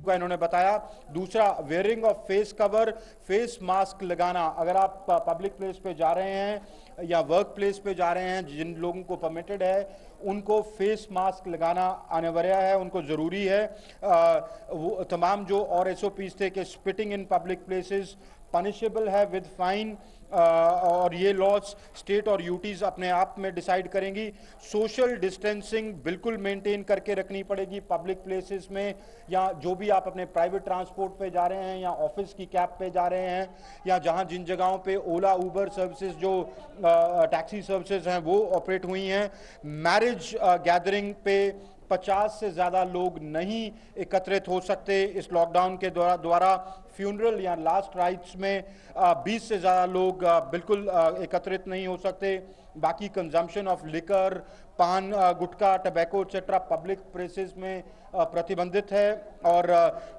का इन्होंने बताया। दूसरा, wearing of face cover, face mask लगाना। अगर आप पब्लिक प्लेस पे जा रहे हैं या वर्क प्लेस पे जा रहे हैं, जिन लोगों को परमिटेड है उनको फेस मास्क लगाना अनिवार्य है, उनको ज़रूरी है। वो तमाम जो और एसओपीज थे कि spitting in public places punishable है विद फाइन, और ये लॉज स्टेट और यूटीज अपने आप में डिसाइड करेंगी। सोशल डिस्टेंसिंग बिल्कुल मेंटेन करके रखनी पड़ेगी पब्लिक प्लेसेस में, या जो भी आप अपने प्राइवेट ट्रांसपोर्ट पे जा रहे हैं या ऑफिस की कैब पे जा रहे हैं, या जहां जिन जगहों पे ओला उबर सर्विसेज जो टैक्सी सर्विसेज हैं वो ऑपरेट हुई हैं। मैरिज गैदरिंग पे 50 से ज़्यादा लोग नहीं एकत्रित हो सकते इस लॉकडाउन के द्वारा। फ्यूनरल या लास्ट राइट्स में 20 से ज़्यादा लोग बिल्कुल एकत्रित नहीं हो सकते। बाकी कंजम्पशन ऑफ लिकर, पान, गुटखा, टबैको एक्सेट्रा पब्लिक प्लेसेस में प्रतिबंधित है। और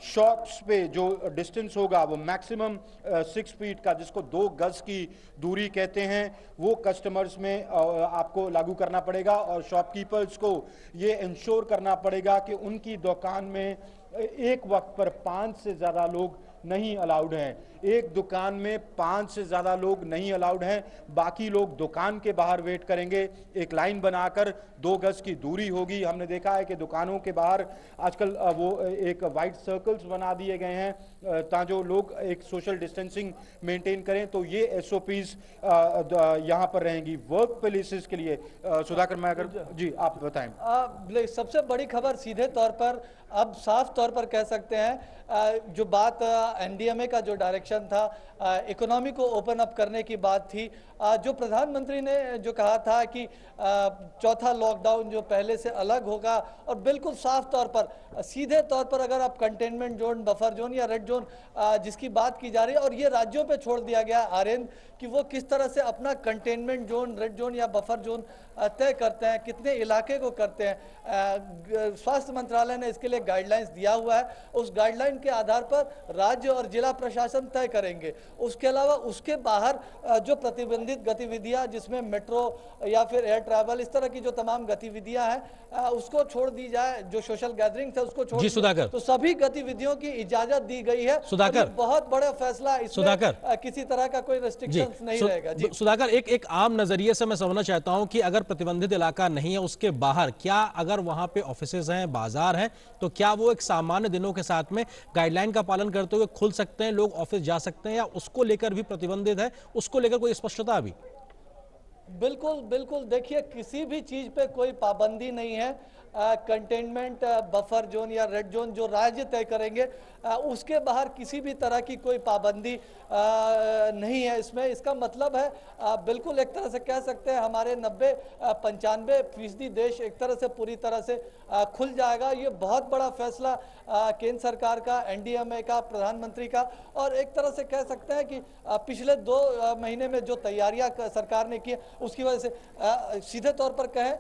शॉप्स पे जो डिस्टेंस होगा वो मैक्सिमम 6 फीट का, जिसको 2 गज की दूरी कहते हैं, वो कस्टमर्स में आपको लागू करना पड़ेगा। और शॉपकीपर्स को ये इंश्योर करना पड़ेगा कि उनकी दुकान में एक वक्त पर 5 से ज़्यादा लोग नहीं अलाउड हैं। एक दुकान में 5 से ज़्यादा लोग नहीं अलाउड हैं, बाकी लोग दुकान के बाहर वेट करेंगे। एक लाइन बनाकर 2 गज की दूरी होगी। हमने देखा है कि दुकानों के बाहर आजकल वो एक वाइट सर्कल्स बना दिए गए हैं ताकि जो लोग एक सोशल डिस्टेंसिंग मेंटेन करें। तो ये एसओपीज यहाँ पर रहेंगी वर्क प्लेसेस के लिए। सुधाकर, मैं अगर जी आप बताएं। सबसे बड़ी खबर सीधे तौर पर अब साफ तौर पर कह सकते हैं, जो बात एनडीएमए का जो डायरेक्शन था, इकोनॉमी को ओपन अप करने की बात थी, जो प्रधानमंत्री ने जो कहा था कि चौथा लॉकडाउन जो पहले से अलग होगा, और बिल्कुल साफ तौर पर सीधे तौर पर अगर आप कंटेनमेंट जोन, बफर जोन या रेड जोन जिसकी बात की जा रही है, और ये राज्यों पे छोड़ दिया गया आर्यन कि वो किस तरह से अपना कंटेनमेंट जोन, रेड जोन या बफर जोन तय करते हैं, कितने इलाके को करते हैं। स्वास्थ्य मंत्रालय ने इसके लिए गाइडलाइंस दिया हुआ है, उस गाइडलाइन के आधार पर राज्य और जिला प्रशासन तय करेंगे। उसके अलावा उसके बाहर जो प्रतिबंधित गतिविधियां, जिसमें मेट्रो या फिर एयर ट्रैवल, इस तरह की जो तमाम गतिविधियां हैं उसको छोड़ दी जाए, जो सोशल गैदरिंग थे उसको छोड़ दी जाए, तो सभी गतिविधियों की इजाजत दी गई है। सुधाकर, बहुत बड़ा फैसला, इसमें किसी तरह का कोई रेस्ट्रिक्शंस नहीं रहेगा। जी सुधाकर, एक आम नजरिए से मैं समझना चाहता हूं कि अगर प्रतिबंधित इलाका नहीं है उसके बाहर, क्या अगर वहां पे ऑफिसेज हैं, बाजार हैं, तो क्या वो एक सामान्य दिनों के साथ में गाइडलाइन का पालन करते हुए खुल सकते हैं, लोग ऑफिस जा सकते हैं, या उसको लेकर भी प्रतिबंधित है, उसको लेकर कोई स्पष्टता अभी? बिल्कुल बिल्कुल, देखिए किसी भी चीज पे कोई पाबंदी नहीं है। कंटेनमेंट बफर जोन या रेड जोन जो राज्य तय करेंगे, उसके बाहर किसी भी तरह की कोई पाबंदी नहीं है इसमें। इसका मतलब है बिल्कुल एक तरह से कह सकते हैं हमारे 90-95% देश एक तरह से पूरी तरह से खुल जाएगा। ये बहुत बड़ा फैसला केंद्र सरकार का, एनडीएमए का, प्रधानमंत्री का, और एक तरह से कह सकते हैं कि पिछले 2 महीने में जो तैयारियां सरकार ने की उसकी वजह से सीधे तौर पर कहें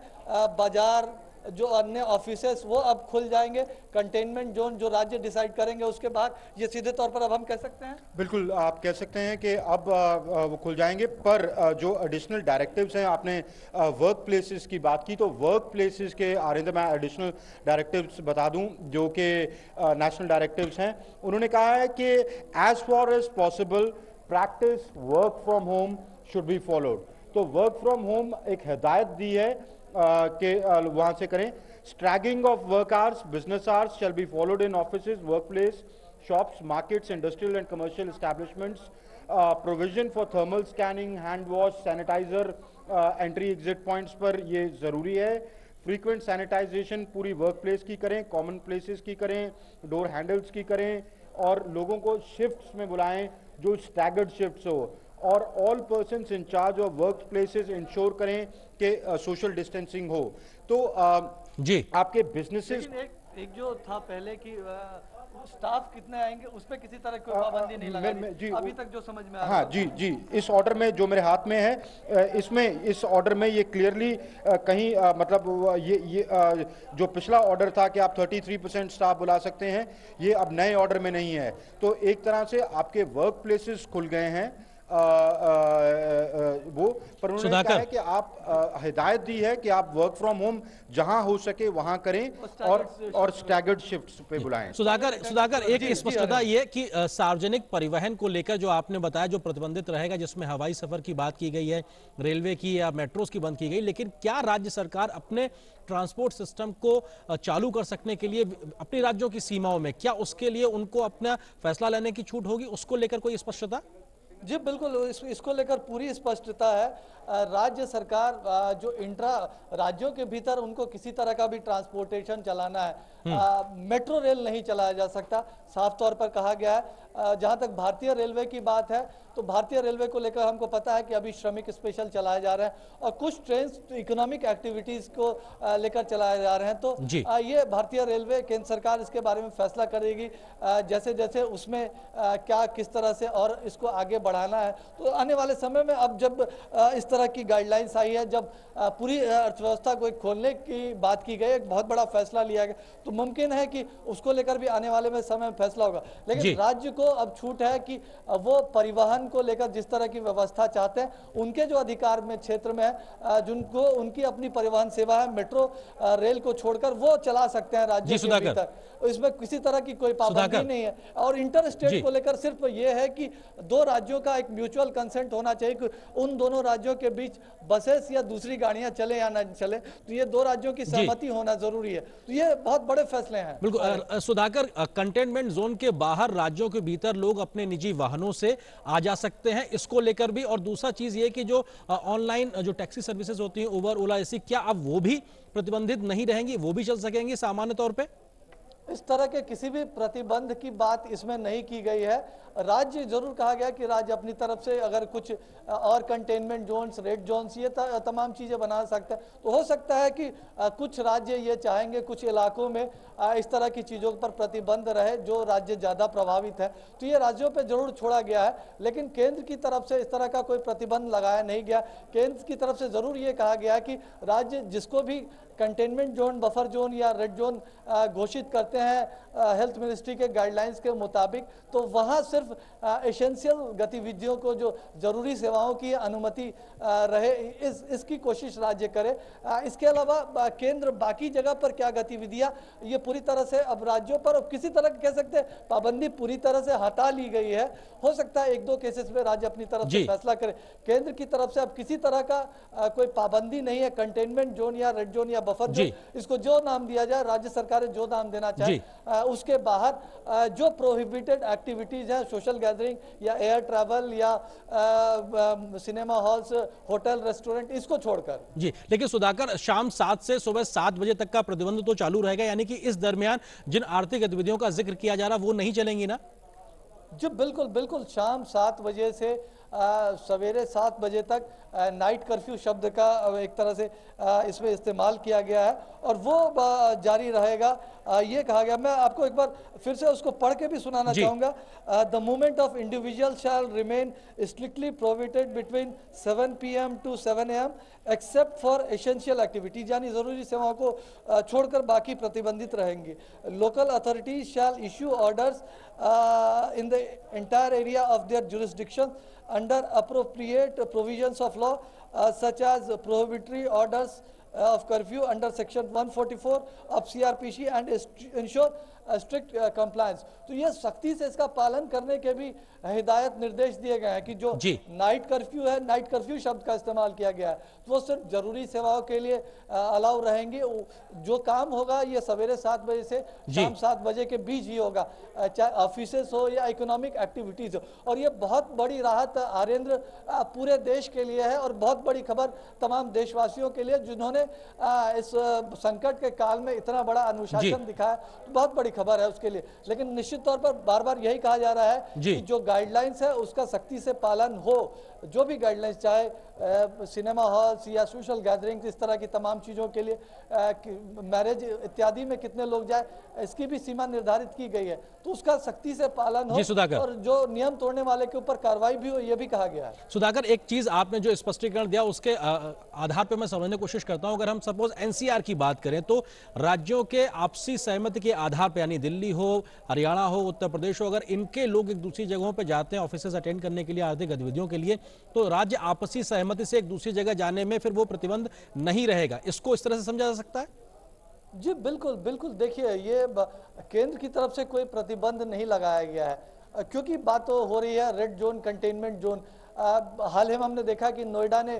बाजार, जो अन्य ऑफिसेस वो अब खुल जाएंगे। कंटेनमेंट जोन जो राज्य डिसाइड करेंगे उसके बाद, ये सीधे तौर पर अब हम कह सकते हैं, बिल्कुल आप कह सकते हैं कि अब वो खुल जाएंगे। पर जो एडिशनल डायरेक्टिव्स हैं, आपने वर्क प्लेसेस की बात की, तो वर्क प्लेसेस के आरिंद मैं एडिशनल डायरेक्टिव्स बता दूं जो कि नेशनल डायरेक्टिव्स हैं। उन्होंने कहा है कि as for as possible practice work from home should be followed. तो वर्क फ्रॉम होम एक हिदायत दी है कि वहां से करें। Staggering of work hours, business hours shall be followed in offices, work place, shops, markets, industrial and commercial establishments. Provision for thermal scanning, hand wash, sanitiser entry exit points पर ये ज़रूरी है। फ्रीक्वेंट सैनिटाइजेशन पूरी work place की करें, common places की करें, door handles की करें, और लोगों को शिफ्ट्स में बुलाएं जो स्टैगर्ड शिफ्ट्स हो, और all persons in charge of work places ensure करें कि सोशल डिस्टेंसिंग हो। तो जी आपके बिजनेसेस, एक जो था पहले की स्टाफ कितने आएंगे उस पर किसी तरह की पाबंदी नहीं लगाई अभी तक जो समझ में आ रहा है। हाँ जी, इस ऑर्डर में जो मेरे हाथ में है, इसमें इस ऑर्डर में ये क्लियरली कहीं मतलब ये जो पिछला ऑर्डर था कि आप 33% स्टाफ बुला सकते हैं, ये अब नए ऑर्डर में नहीं है। तो एक तरह से आपके वर्क प्लेसेस खुल गए हैं, वो, पर उन्होंने कहा है कि आप हिदायत दी है कि आप वर्क फ्रॉम होम जहां हो सके वहां करें और स्टैगर्ड शिफ्ट्स पे बुलाएं। सुधाकर एक स्पष्टता ये कि सार्वजनिक परिवहन को लेकर जो आपने बताया जो प्रतिबंधित रहेगा, जिसमें हवाई सफर की बात की गई है, रेलवे की या मेट्रोस की बंद की गई, लेकिन क्या राज्य सरकार अपने ट्रांसपोर्ट सिस्टम को चालू कर सकने के लिए अपने राज्यों की सीमाओं में, क्या उसके लिए उनको अपना फैसला लेने की छूट होगी? उसको लेकर कोई स्पष्टता? जी बिल्कुल, इसको लेकर पूरी स्पष्टता है। राज्य सरकार जो इंट्रा राज्यों के भीतर उनको किसी तरह का भी ट्रांसपोर्टेशन चलाना है, मेट्रो रेल नहीं चलाया जा सकता, साफ तौर पर कहा गया है। जहां तक भारतीय रेलवे की बात है तो भारतीय रेलवे को लेकर हमको पता है कि अभी श्रमिक स्पेशल चलाए जा रहे हैं और कुछ ट्रेन इकोनॉमिक एक्टिविटीज को लेकर चलाए जा रहे हैं। तो ये भारतीय रेलवे, केंद्र सरकार इसके बारे में फैसला करेगी जैसे जैसे उसमें क्या किस तरह से और इसको आगे बढ़ाना है। तो आने वाले समय में अब जब इस तरह की गाइडलाइंस आई है, जब पूरी अर्थव्यवस्था को एक खोलने की बात की गई, एक बहुत बड़ा फैसला लिया गया, तो मुमकिन है कि उसको लेकर भी आने वाले में समय में फैसला होगा। लेकिन राज्य को अब छूट है कि वो परिवहन को लेकर जिस तरह की व्यवस्था चाहते हैं, उनके जो अधिकार में क्षेत्र में है, जिनको उनकी अपनी परिवहन सेवा है, मेट्रो रेल को छोड़कर वो चला सकते हैं राज्य के भीतर, इसमें किसी तरह की कोई पाबंदी नहीं है। और इंटर स्टेट को लेकर सिर्फ ये है कि दो राज्यों का एक म्यूचुअल कंसेंट होना चाहिए कि उन दोनों राज्यों के बीच बसेस या दूसरी गाड़ियां चले या ना चले, तो ये दो राज्यों की सहमति होना जरूरी है। तो ये बहुत बड़े फैसले हैं। बिल्कुल सुधाकर, कंटेनमेंट जोन के बाहर राज्यों के भीतर लोग अपने निजी वाहनों से आ जा सकते हैं, इसको लेकर भी। और दूसरा चीज ये कि जो ऑनलाइन जो टैक्सी सर्विसेज होती हैं, उबर, ओला ऐसी, क्या अब वो भी प्रतिबंधित नहीं रहेंगी, वो भी चल सकेंगी सामान्य तौर पे? इस तरह के किसी भी प्रतिबंध की बात इसमें नहीं की गई है। राज्य जरूर कहा गया कि राज्य अपनी तरफ से अगर कुछ और कंटेनमेंट जोन्स, रेड जोन्स, ये तमाम चीजें बना सकता है। तो हो सकता है कि कुछ राज्य ये चाहेंगे कुछ इलाकों में इस तरह की चीजों पर प्रतिबंध रहे जो राज्य ज्यादा प्रभावित है, तो ये राज्यों पे जरूर छोड़ा गया है। लेकिन केंद्र की तरफ से इस तरह का कोई प्रतिबंध लगाया नहीं गया। केंद्र की तरफ से जरूर ये कहा गया कि राज्य जिसको भी कंटेनमेंट जोन, बफर जोन या रेड जोन घोषित करते हैं हेल्थ मिनिस्ट्री के गाइडलाइंस के मुताबिक, तो वहां सिर्फ एसेंशियल गतिविधियों को, जो जरूरी सेवाओं की अनुमति रहे, इसकी कोशिश राज्य करे। इसके अलावा केंद्र बाकी जगह पर क्या गतिविधियां, ये पूरी तरह से अब राज्यों पर किसी तरह कह सकते हैं पाबंदी पूरी तरह से हटा ली गई है। हो सकता है एक दो केसेस में राज्य अपनी तरफ से फैसला करे। केंद्र की तरफ से अब किसी तरह का कोई पाबंदी नहीं है। कंटेनमेंट जोन या रेड जोन या बफर जोन, इसको जो नाम दिया जाए, राज्य सरकारें जो नाम देना चाहे, उसके बाहर जो प्रोहिबिटेड एक्टिविटीज है, सोशल गैदरिंग या एयर ट्रैवल या सिनेमा हॉल्स, होटल, रेस्टोरेंट, इसको छोड़कर। जी, लेकिन सुधाकर, शाम 7 से सुबह 7 बजे तक का प्रतिबंध तो चालू रहेगा, यानी कि इस दरमियान जिन आर्थिक गतिविधियों का जिक्र किया जा रहा वो नहीं चलेंगी ना? जी बिल्कुल बिल्कुल, शाम 7 बजे से सवेरे 7 बजे तक नाइट कर्फ्यू शब्द का एक तरह से इसमें इस्तेमाल किया गया है और वो जारी रहेगा। ये कहा गया, मैं आपको एक बार फिर से उसको पढ़ के भी सुनाना चाहूंगा। The movement of individual shall remain strictly prohibited between 7 PM to 7 AM except for essential activities, यानी जरूरी सेवाओं को छोड़कर बाकी प्रतिबंधित रहेंगी। Local authorities shall issue orders in the entire area of their jurisdiction under appropriate provisions of law such as prohibitory orders of curfew under section 144 of CRPC and ensure strict compliance. तो ये सख्ती से इसका पालन करने के भी हिदायत निर्देश दिए गए हैं कि जो नाइट कर्फ्यू है, नाइट कर्फ्यू शब्द का इस्तेमाल किया गया है, तो वो सिर्फ जरूरी सेवाओं के लिए अलाउ रहेंगे। जो काम होगा ये सवेरे 7 बजे से शाम 7 बजे के बीच ही होगा, चाहे ऑफिसेस हो या इकोनॉमिक एक्टिविटीज हो। और ये बहुत बड़ी राहत आर्येंद्र पूरे देश के लिए है और बहुत बड़ी खबर तमाम देशवासियों के लिए जिन्होंने इस संकट के काल में इतना बड़ा अनुशासन दिखाया, तो बहुत बड़ी खबर है उसके लिए। लेकिन निश्चित तौर पर बार बार यही कहा जा रहा है कि जो गाइडलाइंस है उसका सख्ती से पालन हो। जो भी गाइडलाइंस, चाहे सिनेमा हॉल्स या सोशल गैदरिंग, इस तरह की तमाम चीजों के लिए, मैरिज इत्यादि में कितने लोग जाए, इसकी भी सीमा निर्धारित की गई है, तो उसका सख्ती से पालन हो और जो नियम तोड़ने वाले के ऊपर कार्रवाई भी हो, यह भी कहा गया है। सुधाकर, एक चीज आपने जो स्पष्टीकरण दिया उसके आधार पर मैं समझने की कोशिश करता हूँ हूं, अगर हम सपोज एनसीआर की बात करें तो राज्यों के आपसी सहमति के आधार पर, यानी दिल्ली हो, हरियाणा हो, उत्तर प्रदेश हो, अगर इनके लोग एक दूसरी जगहों पर जाते हैं ऑफिसेज अटेंड करने के लिए, आर्थिक गतिविधियों के लिए, तो राज्य आपसी सहमति से एक दूसरी जगह जाने में फिर वो प्रतिबंध नहीं रहेगा। इसको इस तरह से समझा जा सकता है? जी बिल्कुल बिल्कुल, देखिए ये केंद्र की तरफ से कोई प्रतिबंध नहीं लगाया गया है, क्योंकि बात तो हो रही है रेड जोन, कंटेनमेंट जोन। हाल ही में हमने देखा कि नोएडा ने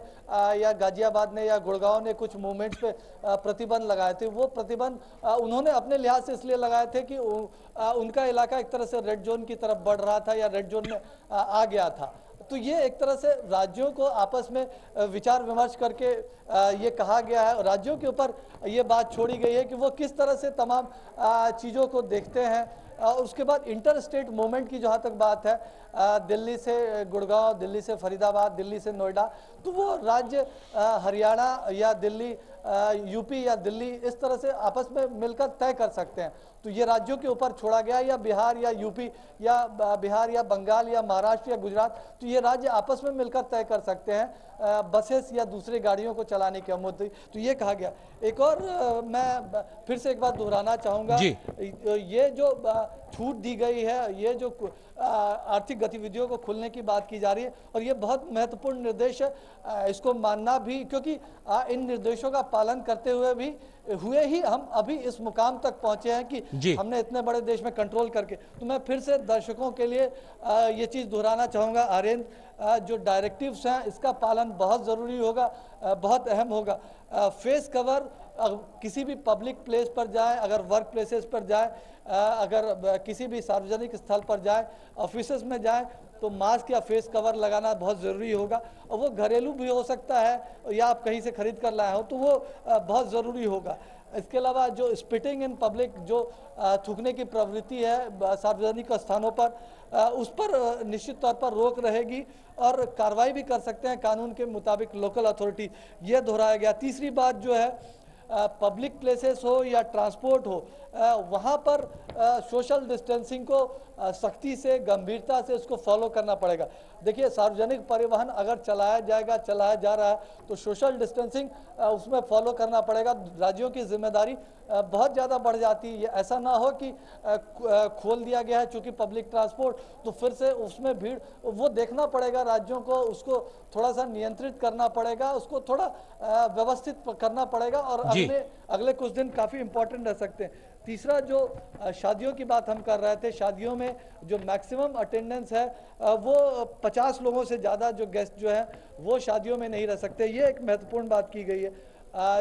या गाजियाबाद ने या गुड़गांव ने कुछ मूवमेंट्स पे प्रतिबंध लगाए थे। वो प्रतिबंध उन्होंने अपने लिहाज से इसलिए लगाए थे कि उनका इलाका एक तरह से रेड जोन की तरफ बढ़ रहा था या रेड जोन में आ गया था। तो ये एक तरह से राज्यों को आपस में विचार विमर्श करके ये कहा गया है, राज्यों के ऊपर ये बात छोड़ी गई है कि वो किस तरह से तमाम चीज़ों को देखते हैं। उसके बाद इंटर स्टेट मूवमेंट की जहाँ तक बात है, दिल्ली से गुड़गांव, दिल्ली से फरीदाबाद, दिल्ली से नोएडा, तो वो राज्य हरियाणा या दिल्ली, यूपी या दिल्ली, इस तरह से आपस में मिलकर तय कर सकते हैं। तो ये राज्यों के ऊपर छोड़ा गया, या बिहार या यूपी या बिहार या बंगाल या महाराष्ट्र या गुजरात, तो ये राज्य आपस में मिलकर तय कर सकते हैं बसेस या दूसरी गाड़ियों को चलाने की अनुमति। तो ये कहा गया। एक और मैं फिर से एक बात दोहराना चाहूँगा, ये जो छूट दी गई है, ये जो आर्थिक गतिविधियों को खुलने की बात की जा रही है, और ये बहुत महत्वपूर्ण निर्देश है, इसको मानना भी, क्योंकि इन निर्देशों का पालन करते हुए ही हम अभी इस मुकाम तक पहुंचे हैं कि हमने इतने बड़े देश में कंट्रोल करके। तो मैं फिर से दर्शकों के लिए ये चीज़ दोहराना चाहूँगा, आर्यन, जो डायरेक्टिव्स हैं इसका पालन बहुत ज़रूरी होगा, बहुत अहम होगा। फेस कवर किसी भी पब्लिक प्लेस पर जाए, अगर वर्क प्लेसेस पर जाए, अगर किसी भी सार्वजनिक स्थल पर जाए, ऑफिसेस में जाए, तो मास्क या फेस कवर लगाना बहुत ज़रूरी होगा। और वो घरेलू भी हो सकता है या आप कहीं से खरीद कर लाए हो, तो वो बहुत ज़रूरी होगा। इसके अलावा जो स्पिटिंग इन पब्लिक, जो थूकने की प्रवृत्ति है सार्वजनिक स्थानों पर, उस पर निश्चित तौर पर रोक रहेगी और कार्रवाई भी कर सकते हैं कानून के मुताबिक लोकल अथॉरिटी, ये दोहराया गया। तीसरी बात जो है, पब्लिक प्लेसेस हो या ट्रांसपोर्ट हो, वहाँ पर सोशल डिस्टेंसिंग को सख्ती से, गंभीरता से उसको फॉलो करना पड़ेगा। देखिए, सार्वजनिक परिवहन अगर चलाया जा रहा है तो सोशल डिस्टेंसिंग उसमें फॉलो करना पड़ेगा। राज्यों की जिम्मेदारी बहुत ज़्यादा बढ़ जाती है। ऐसा ना हो कि खोल दिया गया है चूँकि पब्लिक ट्रांसपोर्ट, तो फिर से उसमें भीड़, वो देखना पड़ेगा राज्यों को, उसको थोड़ा सा नियंत्रित करना पड़ेगा, उसको थोड़ा व्यवस्थित करना पड़ेगा, और अगले कुछ दिन काफ़ी इंपॉर्टेंट रह सकते हैं। तीसरा, जो शादियों की बात हम कर रहे थे, शादियों में जो मैक्सिमम अटेंडेंस है, वो 50 लोगों से ज़्यादा जो गेस्ट जो है वो शादियों में नहीं रह सकते। ये एक महत्वपूर्ण बात की गई है।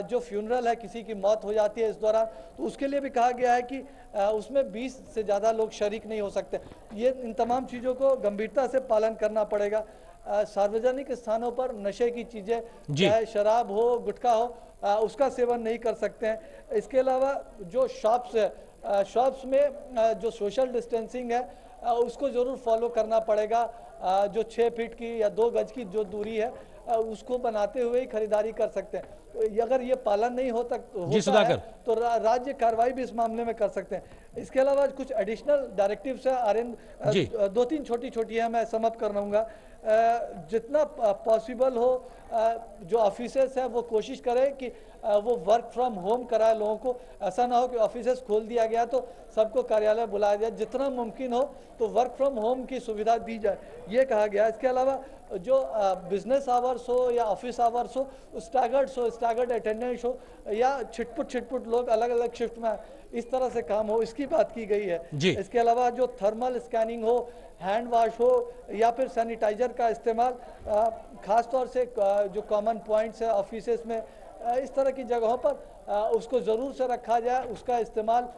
जो फ्यूनरल है, किसी की मौत हो जाती है इस दौरान, तो उसके लिए भी कहा गया है कि उसमें 20 से ज़्यादा लोग शरीक नहीं हो सकते। ये इन तमाम चीज़ों को गंभीरता से पालन करना पड़ेगा। सार्वजनिक स्थानों पर नशे की चीज़ें, चाहे शराब हो, गुटखा हो, उसका सेवन नहीं कर सकते हैं। इसके अलावा जो शॉप्स है, शॉप्स में जो सोशल डिस्टेंसिंग है उसको ज़रूर फॉलो करना पड़ेगा। जो 6 फीट की या 2 गज की जो दूरी है उसको बनाते हुए ही खरीदारी कर सकते हैं। तो अगर ये पालन नहीं होता है तो राज्य कार्रवाई भी इस मामले में कर सकते हैं। इसके अलावा कुछ एडिशनल डायरेक्टिव्स है, आर्यन, 2-3 छोटी है, मैं समअप कर रहूँगा। जितना पॉसिबल हो जो ऑफिसेस है वो कोशिश करें कि वो वर्क फ्रॉम होम कराए लोगों को। ऐसा ना हो कि ऑफिसेस खोल दिया गया तो सबको कार्यालय बुलाया जाए। जितना मुमकिन हो तो वर्क फ्रॉम होम की सुविधा दी जाए, ये कहा गया। इसके अलावा जो बिजनेस आवर्स हो या ऑफिस आवर्स हो, स्टैगर्ड अटेंडेंस हो, या छिटपुट लोग अलग अलग शिफ्ट में इस तरह से काम हो, इसकी बात की गई है। इसके अलावा जो थर्मल स्कैनिंग हो, हैंड वॉश हो, या फिर सैनिटाइजर का इस्तेमाल, खास तौर से जो कॉमन पॉइंट्स है ऑफिसेस में, इस तरह की जगहों पर उसको ज़रूर से रखा जाए, उसका इस्तेमाल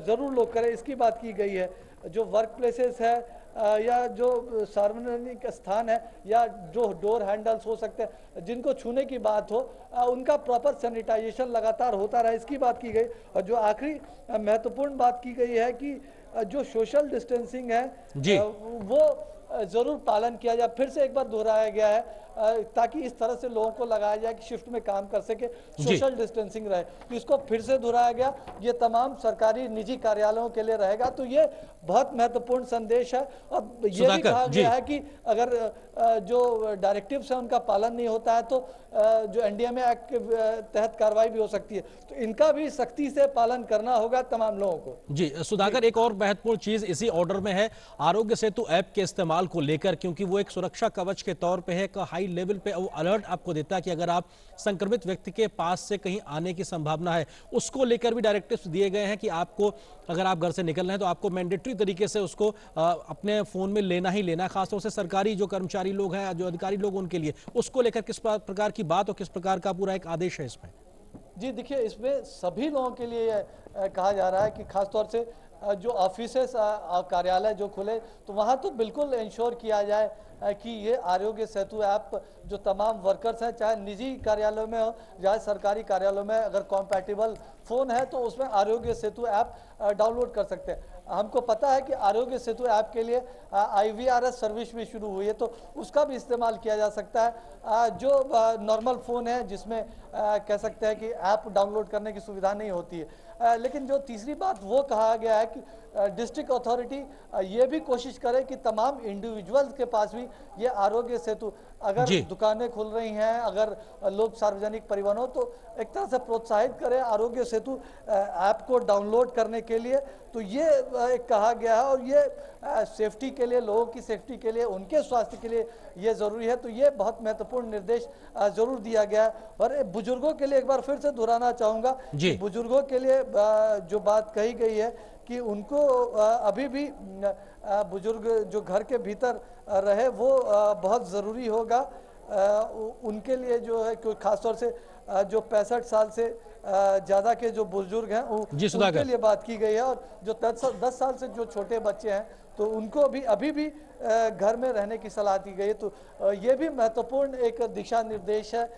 ज़रूर लोग करें, इसकी बात की गई है। जो वर्क प्लेसेस है या जो सार्वजनिक स्थान है या जो डोर हैंडल्स हो सकते हैं जिनको छूने की बात हो, उनका प्रॉपर सैनिटाइजेशन लगातार होता रहे, इसकी बात की गई। और जो आखिरी महत्वपूर्ण बात की गई है कि जो सोशल डिस्टेंसिंग है वो ज़रूर पालन किया जाए। फिर से एक बार दोहराया गया है, ताकि इस तरह से लोगों को लगाया जाए कि शिफ्ट में काम कर सके, सोशल डिस्टेंसिंग रहे। तो इसको फिर से दोहराया गया, ये तमाम सरकारी निजी कार्यालयों के लिए रहेगा। तो ये बहुत महत्वपूर्ण संदेश है। अब ये भी कहा गया है कि अगर जो डायरेक्टिव्स है उनका पालन नहीं होता है तो जो एनडीएमए एक्ट के तहत कार्रवाई भी हो सकती है। तो इनका भी सख्ती से पालन करना होगा तमाम लोगों को। जी सुधाकर, एक और महत्वपूर्ण चीज इसी ऑर्डर में है आरोग्य सेतु ऐप के इस्तेमाल को लेकर, क्योंकि वो एक सुरक्षा कवच के तौर पे है, एक हाई लेवल पे वो अलर्ट आपको देता है कि अगर आप संक्रमित व्यक्ति के पास से कहीं आने की संभावना है, उसको लेकर भी डायरेक्टिव्स दिए गए हैं कि आपको अगर आप घर से निकल रहे हैं तो आपको मैंडेटरी तरीके से उसको अपने फोन में लेना ही लेना, खासतौर से सरकारी जो कर्मचारी लोग हैं, जो अधिकारी लोग, उनके लिए। उसको लेकर किस प्रकार की बात और किस प्रकार का पूरा एक आदेश है इसमें? जी देखिए, इसमें सभी लोगों के लिए कहा जा रहा है कि खासतौर से जो ऑफिसेस कार्यालय जो खुले तो वहाँ तो बिल्कुल इंश्योर किया जाए कि ये आरोग्य सेतु ऐप जो तमाम वर्कर्स हैं, चाहे निजी कार्यालयों में हो चाहे सरकारी कार्यालयों में, अगर कॉम्पैटिबल फ़ोन है तो उसमें आरोग्य सेतु ऐप डाउनलोड कर सकते हैं। हमको पता है कि आरोग्य सेतु ऐप के लिए IVRS सर्विस भी शुरू हुई है, तो उसका भी इस्तेमाल किया जा सकता है। जो नॉर्मल फ़ोन है जिसमें कह सकते हैं कि ऐप डाउनलोड करने की सुविधा नहीं होती है। लेकिन जो तीसरी बात वो कहा गया है कि डिस्ट्रिक्ट अथॉरिटी ये भी कोशिश करे कि तमाम इंडिविजुअल्स के पास भी ये आरोग्य सेतु, अगर दुकानें खुल रही हैं, अगर लोग सार्वजनिक परिवहन हो, तो एक तरह से प्रोत्साहित करें आरोग्य सेतु ऐप को डाउनलोड करने के लिए। तो ये एक कहा गया है और ये सेफ्टी के लिए, लोगों की सेफ्टी के लिए, उनके स्वास्थ्य के लिए ये ज़रूरी है। तो ये बहुत महत्वपूर्ण निर्देश ज़रूर दिया गया है। और बुजुर्गों के लिए एक बार फिर से दोहराना चाहूँगा, बुजुर्गों के लिए जो बात कही गई है कि उनको अभी भी बुजुर्ग जो घर के भीतर रहे वो बहुत ज़रूरी होगा। उनके लिए जो है कि खासतौर से जो 65 साल से ज़्यादा के जो बुजुर्ग हैं उनके लिए बात की गई है, और जो 10 साल से जो छोटे बच्चे हैं तो उनको भी अभी भी घर में रहने की सलाह दी गई है। तो ये भी महत्वपूर्ण एक दिशा निर्देश है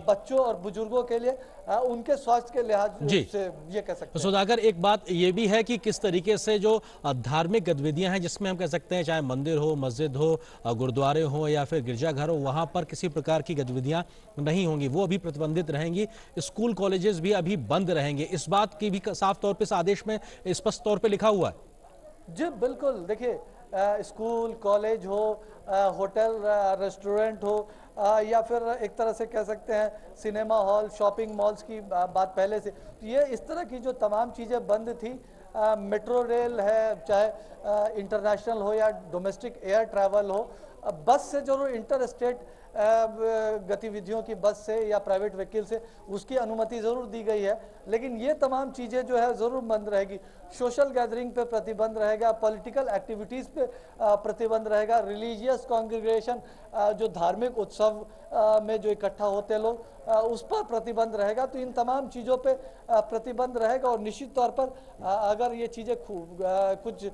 बच्चों और बुजुर्गों के लिए, उनके स्वास्थ्य के लिहाज से ये कह सकते हैं। सुधाकर, एक बात ये भी है कि किस तरीके से जो धार्मिक गतिविधियां हैं, जिसमें हम कह सकते हैं चाहे मंदिर हो, मस्जिद हो, गुरुद्वारे हो या फिर गिरजाघर हो, वहां पर किसी प्रकार की गतिविधियां नहीं होंगी, वो अभी प्रतिबंधित रहेंगी। स्कूल कॉलेजेस भी अभी बंद रहेंगे। इस बात की भी साफ तौर पर इस आदेश में स्पष्ट तौर पर लिखा हुआ है। जी बिल्कुल, देखिए स्कूल कॉलेज हो, होटल रेस्टोरेंट हो, या फिर एक तरह से कह सकते हैं सिनेमा हॉल, शॉपिंग मॉल्स की बात पहले से, तो ये इस तरह की जो तमाम चीज़ें बंद थी, मेट्रो रेल है, चाहे इंटरनेशनल हो या डोमेस्टिक एयर ट्रैवल हो, बस से जरूर इंटर स्टेट गतिविधियों की बस से या प्राइवेट व्हीकल से उसकी अनुमति ज़रूर दी गई है, लेकिन ये तमाम चीज़ें जो है ज़रूर बंद रहेगी। सोशल गैदरिंग पे प्रतिबंध रहेगा, पॉलिटिकल एक्टिविटीज़ पे प्रतिबंध रहेगा, रिलीजियस कॉन्ग्रीगेशन जो धार्मिक उत्सव में जो इकट्ठा होते लोग उस पर प्रतिबंध रहेगा। तो इन तमाम चीज़ों पे प्रतिबंध रहेगा, और निश्चित तौर पर अगर ये चीज़ें कुछ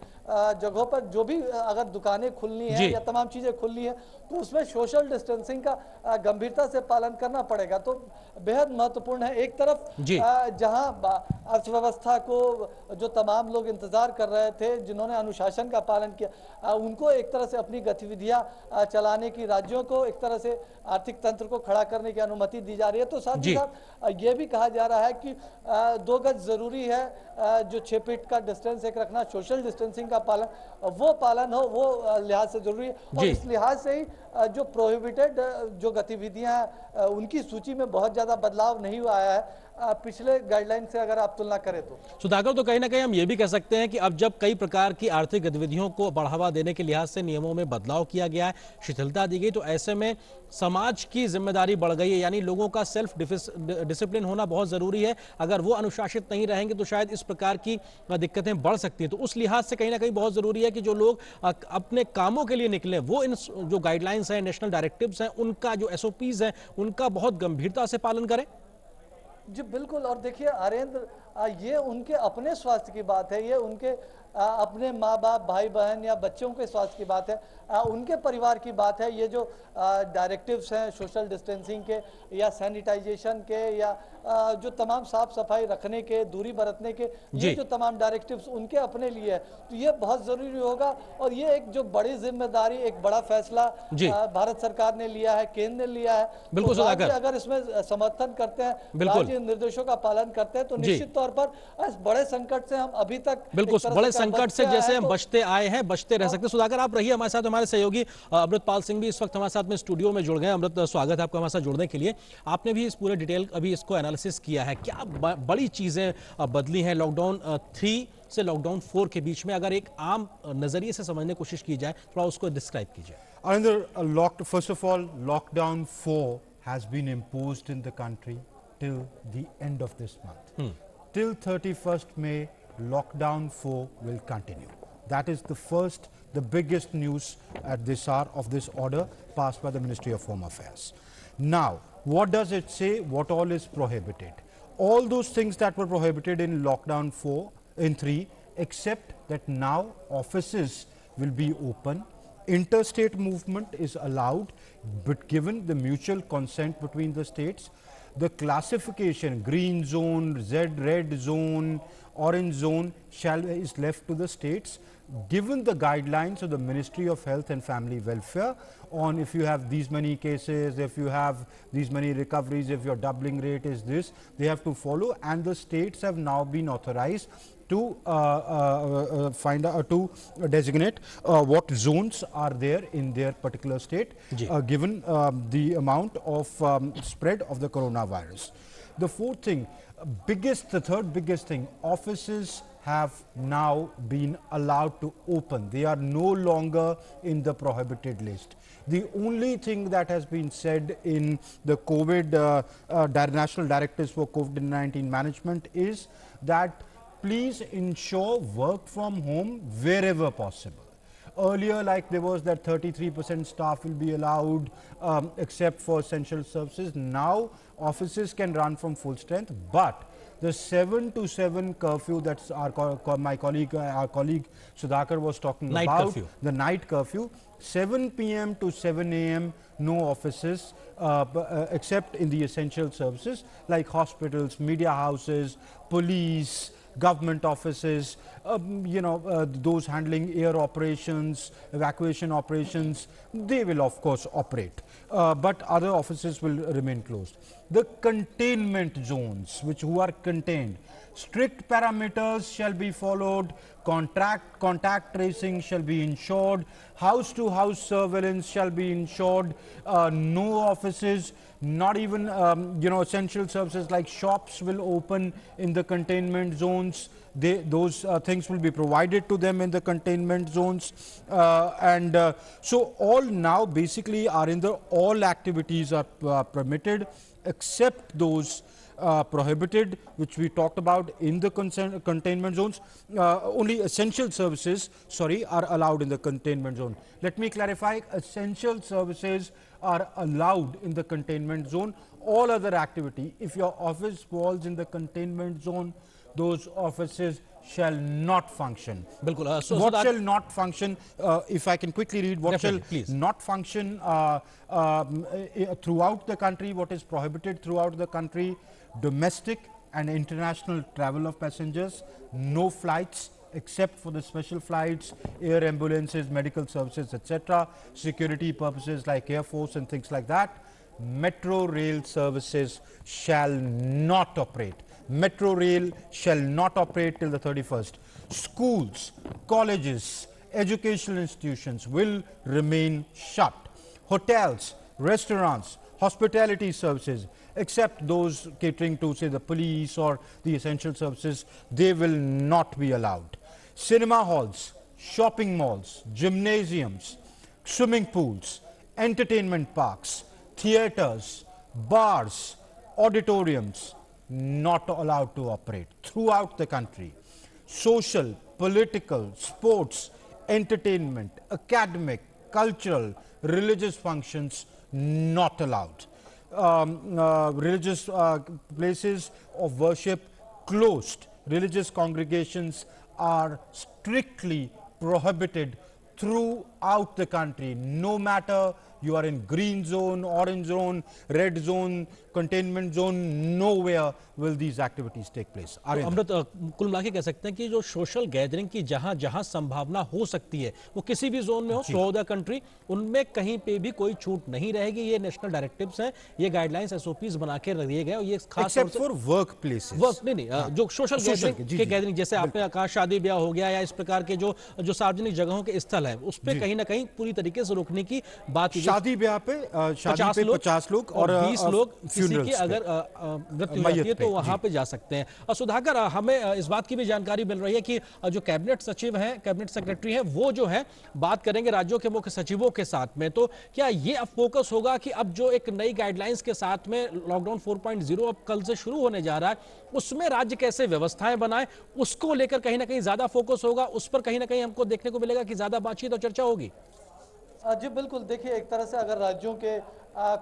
जगहों पर जो भी अगर दुकानें खुलनी है या तमाम चीज़ें खुलनी है तो उसमें सोशल डिस्टेंसिंग का गंभीरता से पालन करना पड़ेगा। तो बेहद महत्वपूर्ण है। एक तरफ जहां अर्थव्यवस्था को जो तमाम लोग इंतजार कर रहे थे, जिन्होंने अनुशासन का पालन किया, उनको एक तरह से अपनी गतिविधियां चलाने की, राज्यों को एक तरह से आर्थिक तंत्र को खड़ा करने की अनुमति दी जा रही है। तो साथ ही साथ ये भी कहा जा रहा है कि 2 गज जरूरी है, जो 6 फीट का डिस्टेंस एक रखना, सोशल डिस्टेंसिंग का पालन हो, वो लिहाज से जरूरी है। और इस लिहाज से ही जो प्रोहिबिटेड जो गतिविधियां उनकी सूची में बहुत ज्यादा बदलाव नहीं हुआ है पिछले गाइडलाइन से अगर आप तुलना करें तो। सुधाकर, तो कहीं ना कहीं हम ये भी कह सकते हैं कि अब जब कई प्रकार की आर्थिक गतिविधियों को बढ़ावा देने के लिहाज से नियमों में बदलाव किया गया है, शिथिलता दी गई, तो ऐसे में समाज की जिम्मेदारी बढ़ गई है, यानी लोगों का सेल्फ डिसिप्लिन होना बहुत जरूरी है। अगर वो अनुशासित नहीं रहेंगे तो शायद इस प्रकार की दिक्कतें बढ़ सकती हैं। तो उस लिहाज से कहीं ना कहीं बहुत जरूरी है कि जो लोग अपने कामों के लिए निकले वो इन जो गाइडलाइंस हैं, नेशनल डायरेक्टिव्स हैं, उनका जो SOPs हैं, उनका बहुत गंभीरता से पालन करें। जी बिल्कुल। और देखिए आर्येंद्र, ये उनके अपने स्वास्थ्य की बात है, ये उनके अपने माँ बाप, भाई बहन या बच्चों के स्वास्थ्य की बात है, उनके परिवार की बात है। ये जो डायरेक्टिव्स हैं सोशल डिस्टेंसिंग के या सैनिटाइजेशन के या जो तमाम साफ सफाई रखने के, दूरी बरतने के, ये जी जो तमाम डायरेक्टिव्स उनके अपने लिए है, तो ये बहुत ज़रूरी होगा। और ये एक जो बड़ी जिम्मेदारी, एक बड़ा फैसला जी भारत सरकार ने लिया है, केंद्र ने लिया है, तो बिल्कुल राज्य सुधाकर, अगर इसमें समर्थन करते हैं, बिल्कुल राज्य निर्देशों का पालन करते हैं, तो जी निश्चित तौर पर इस बड़े संकट से हम अभी तक बिल्कुल, एक तरह बड़े से क्या संकट से बचते आए जैसे हैं। हम तो बचते आए हैं, बचते रह सकते हैं। सुधाकर आप रहिए हमारे साथ, हमारे सहयोगी अमृतपाल सिंह भी इस वक्त हमारे साथ में स्टूडियो में जुड़ गए हैं। अमृत, स्वागत है आपका हमारे साथ जुड़ने के लिए। आपने भी इस पूरे डिटेल अभी इसको एनालिसिस किया है, क्या बड़ी चीजें बदली हैं लॉकडाउन 3 से लॉकडाउन 4 के बीच में? अगर एक आम नजरिए से समझने की कोशिश की जाए, थोड़ा उसको डिस्क्राइब कीजिए। Another, first of all, lockdown 4 has been imposed in the country till the end of this month. Till 31st May, lockdown 4 will continue. That is the first, the biggest news at this hour of this order passed by the Ministry of Home Affairs. Now, what does it say? What all is prohibited? All those things that were prohibited in lockdown 4, in 3, except that now offices will be open. Interstate movement is allowed, but given the mutual consent between the states. The classification, green zone, red zone, orange zone, is left to the states, given the guidelines of the Ministry of Health and Family Welfare on if you have these many cases, if you have these many recoveries, if your doubling rate is this, they have to follow, and the states have now been authorized to designate what zones are there in their particular state, given the amount of spread of the coronavirus. The fourth thing, the third biggest thing, offices have now been allowed to open. They are no longer in the prohibited list. The only thing that has been said in the COVID National Directives for COVID-19 management is that please ensure work from home wherever possible. Earlier, like there was that 33% staff will be allowed except for essential services. Now offices can run from full strength, but the 7 to 7 curfew that's my colleague Sudhakar was talking night about, curfew. The night curfew, 7 p.m. to 7 a.m. no offices except in the essential services like hospitals, media houses, police, government offices, those handling air operations, evacuation operations, they will of course operate, but other offices will remain closed. The containment zones, who are contained, strict parameters shall be followed, contact tracing shall be ensured, house to house surveillance shall be ensured, no offices, not even essential services like shops will open in the containment zones. Those things will be provided to them in the containment zones, so all now basically are in the all activities are permitted except those prohibited, which we talked about in the containment zones. Only essential services, are allowed in the containment zone. Let me clarify, essential services are allowed in the containment zone. All other activity, if your office falls in the containment zone, those offices shall not function. What shall not function, if I can quickly read, what shall not function throughout the country, what is prohibited throughout the country: domestic and international travel of passengers, no flights except for the special flights, air ambulances, medical services, etc., security purposes like Air Force and things like that. Metro rail services shall not operate. Metro rail shall not operate till the 31st. Schools, colleges, educational institutions will remain shut. Hotels, restaurants, hospitality services, except those catering to, say, the police or the essential services, they will not be allowed. Cinema halls, shopping malls, gymnasiums, swimming pools, entertainment parks, theaters, bars, auditoriums, not allowed to operate throughout the country. Social, political, sports, entertainment, academic, cultural, religious functions, not allowed. religious places of worship closed. Religious congregations are strictly prohibited throughout the country, no matter you are in green zone, orange zone, red zone, containment zone, nowhere will these activities take place. तो अमृत, कुल मिला के कह सकते हैं कि जो social gathering की जहां जहां संभावना हो सकती है वो किसी भी जोन में हो थ्रू द कंट्री, उनमें कहीं पे भी कोई छूट नहीं रहेगी। ये नेशनल डायरेक्टिव्स हैं, ये गाइडलाइंस एसओपीज बना के दिए गए और ये खास तौर से फॉर वर्क प्लेसेस, वर्क नहीं, जो सोशल गैदरिंग जैसे आपने कहा शादी ब्याह हो गया या इस प्रकार के जो सार्वजनिक जगहों के स्थल है उस पर कहीं ना कहीं पूरी तरीके से रोकने की बात। शादी ब्याह पे 50 लोग और 20 लोग किसी की अगर मृत्यु होती है तो वहां पे जा सकते हैं। और सुधाकर, हमें इस बात की भी जानकारी मिल रही है कि जो कैबिनेट सचिव हैं, कैबिनेट सेक्रेटरी हैं, वो जो है बात करेंगे राज्यों के मुख्य सचिवों के साथ में। तो क्या ये अब फोकस होगा कि अब जो एक नई गाइडलाइंस के साथ में लॉकडाउन 4.0 अब कल से शुरू होने जा रहा है, उसमें राज्य कैसे व्यवस्थाएं बनाए, उसको लेकर कहीं ना कहीं ज्यादा फोकस होगा, उस पर कहीं ना कहीं हमको देखने को मिलेगा कि ज्यादा बातचीत और चर्चा होगी? जी बिल्कुल, देखिए एक तरह से अगर राज्यों के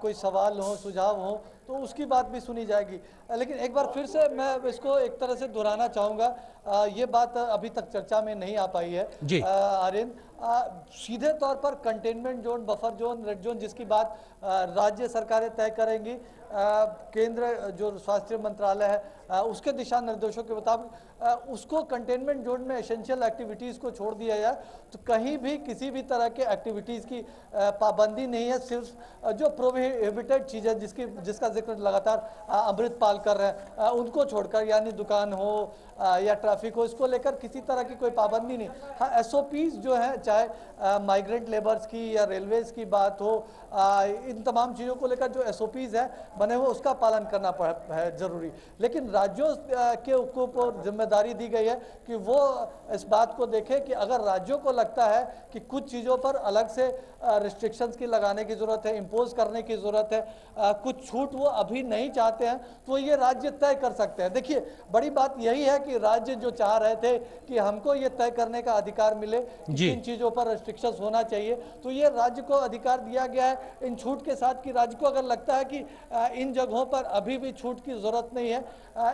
कोई सवाल हो, सुझाव हो तो उसकी बात भी सुनी जाएगी। लेकिन एक बार फिर से मैं इसको एक तरह से दोहराना चाहूँगा, ये बात अभी तक चर्चा में नहीं आ पाई है आर्यन। सीधे तौर पर containment zone, buffer zone, red zone जिसकी बात राज्य सरकारें तय करेंगी, केंद्र जो स्वास्थ्य मंत्रालय है उसके दिशा निर्देशों के मुताबिक उसको कंटेनमेंट जोन में एसेंशियल एक्टिविटीज़ को छोड़ दिया जाए, तो कहीं भी किसी भी तरह के एक्टिविटीज़ की पाबंदी नहीं है। सिर्फ जो प्रोहिबिटेड चीज़ें जिसका जिक्र लगातार अमृतपाल कर रहे हैं उनको छोड़कर, यानी दुकान हो या ट्रैफिक हो, इसको लेकर किसी तरह की कोई पाबंदी नहीं। हाँ, एसओपीज जो है, चाहे माइग्रेंट लेबर्स की या रेलवेज की बात हो, इन तमाम चीज़ों को लेकर जो एसओपीज है बने हुए उसका पालन करना है जरूरी। लेकिन राज्यों के ऊपर जिम्मेदारी दी गई है कि वो इस बात को देखें कि अगर राज्यों को लगता है कि कुछ चीज़ों पर अलग से रिस्ट्रिक्शंस की लगाने की ज़रूरत है, इम्पोज करने की ज़रूरत है, कुछ छूट वो अभी नहीं चाहते हैं, तो ये राज्य तय कर सकते हैं। देखिए बड़ी बात यही है कि राज्य जो चाह रहे थे कि हमको ये तय करने का अधिकार मिले कि किन चीज़ों पर रिस्ट्रिक्शंस होना चाहिए, तो ये राज्य को अधिकार दिया गया है इन छूट के साथ कि राज्य को अगर लगता है कि इन जगहों पर अभी भी छूट की ज़रूरत नहीं है,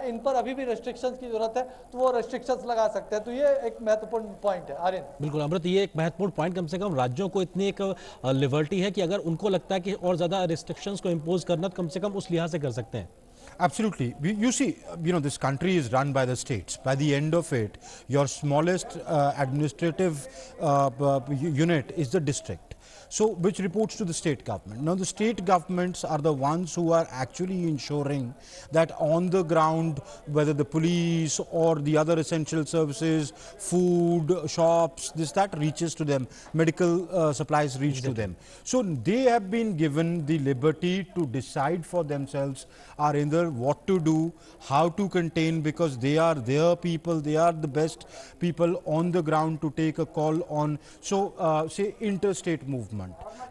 इन पर अभी भी रेस्ट्रिक्शंस की ज़रूरत है, तो वो रेस्ट्रिक्शंस लगा सकते हैं। तो ये एक महत्वपूर्ण पॉइंट है आर्यन। बिल्कुल अमृत, ये एक महत्वपूर्ण पॉइंट, कम से कम राज्यों को इतनी एक लिबर्टी है कि अगर उनको लगता है कि और ज़्यादा रिस्ट्रिक्शंस को इम्पोज करना, तो कम से कम उस लिहाज से कर सकते हैं। Absolutely. You see, this country is run by the states. By the end of it, your smallest administrative unit is the district. So, which reports to the state government. Now, the state governments are the ones who are actually ensuring that on the ground, whether the police or the other essential services, food, shops, that reaches to them, medical supplies reach to them. So, they have been given the liberty to decide for themselves either what to do, how to contain, because they are their people, they are the best people on the ground to take a call on, say, interstate movement.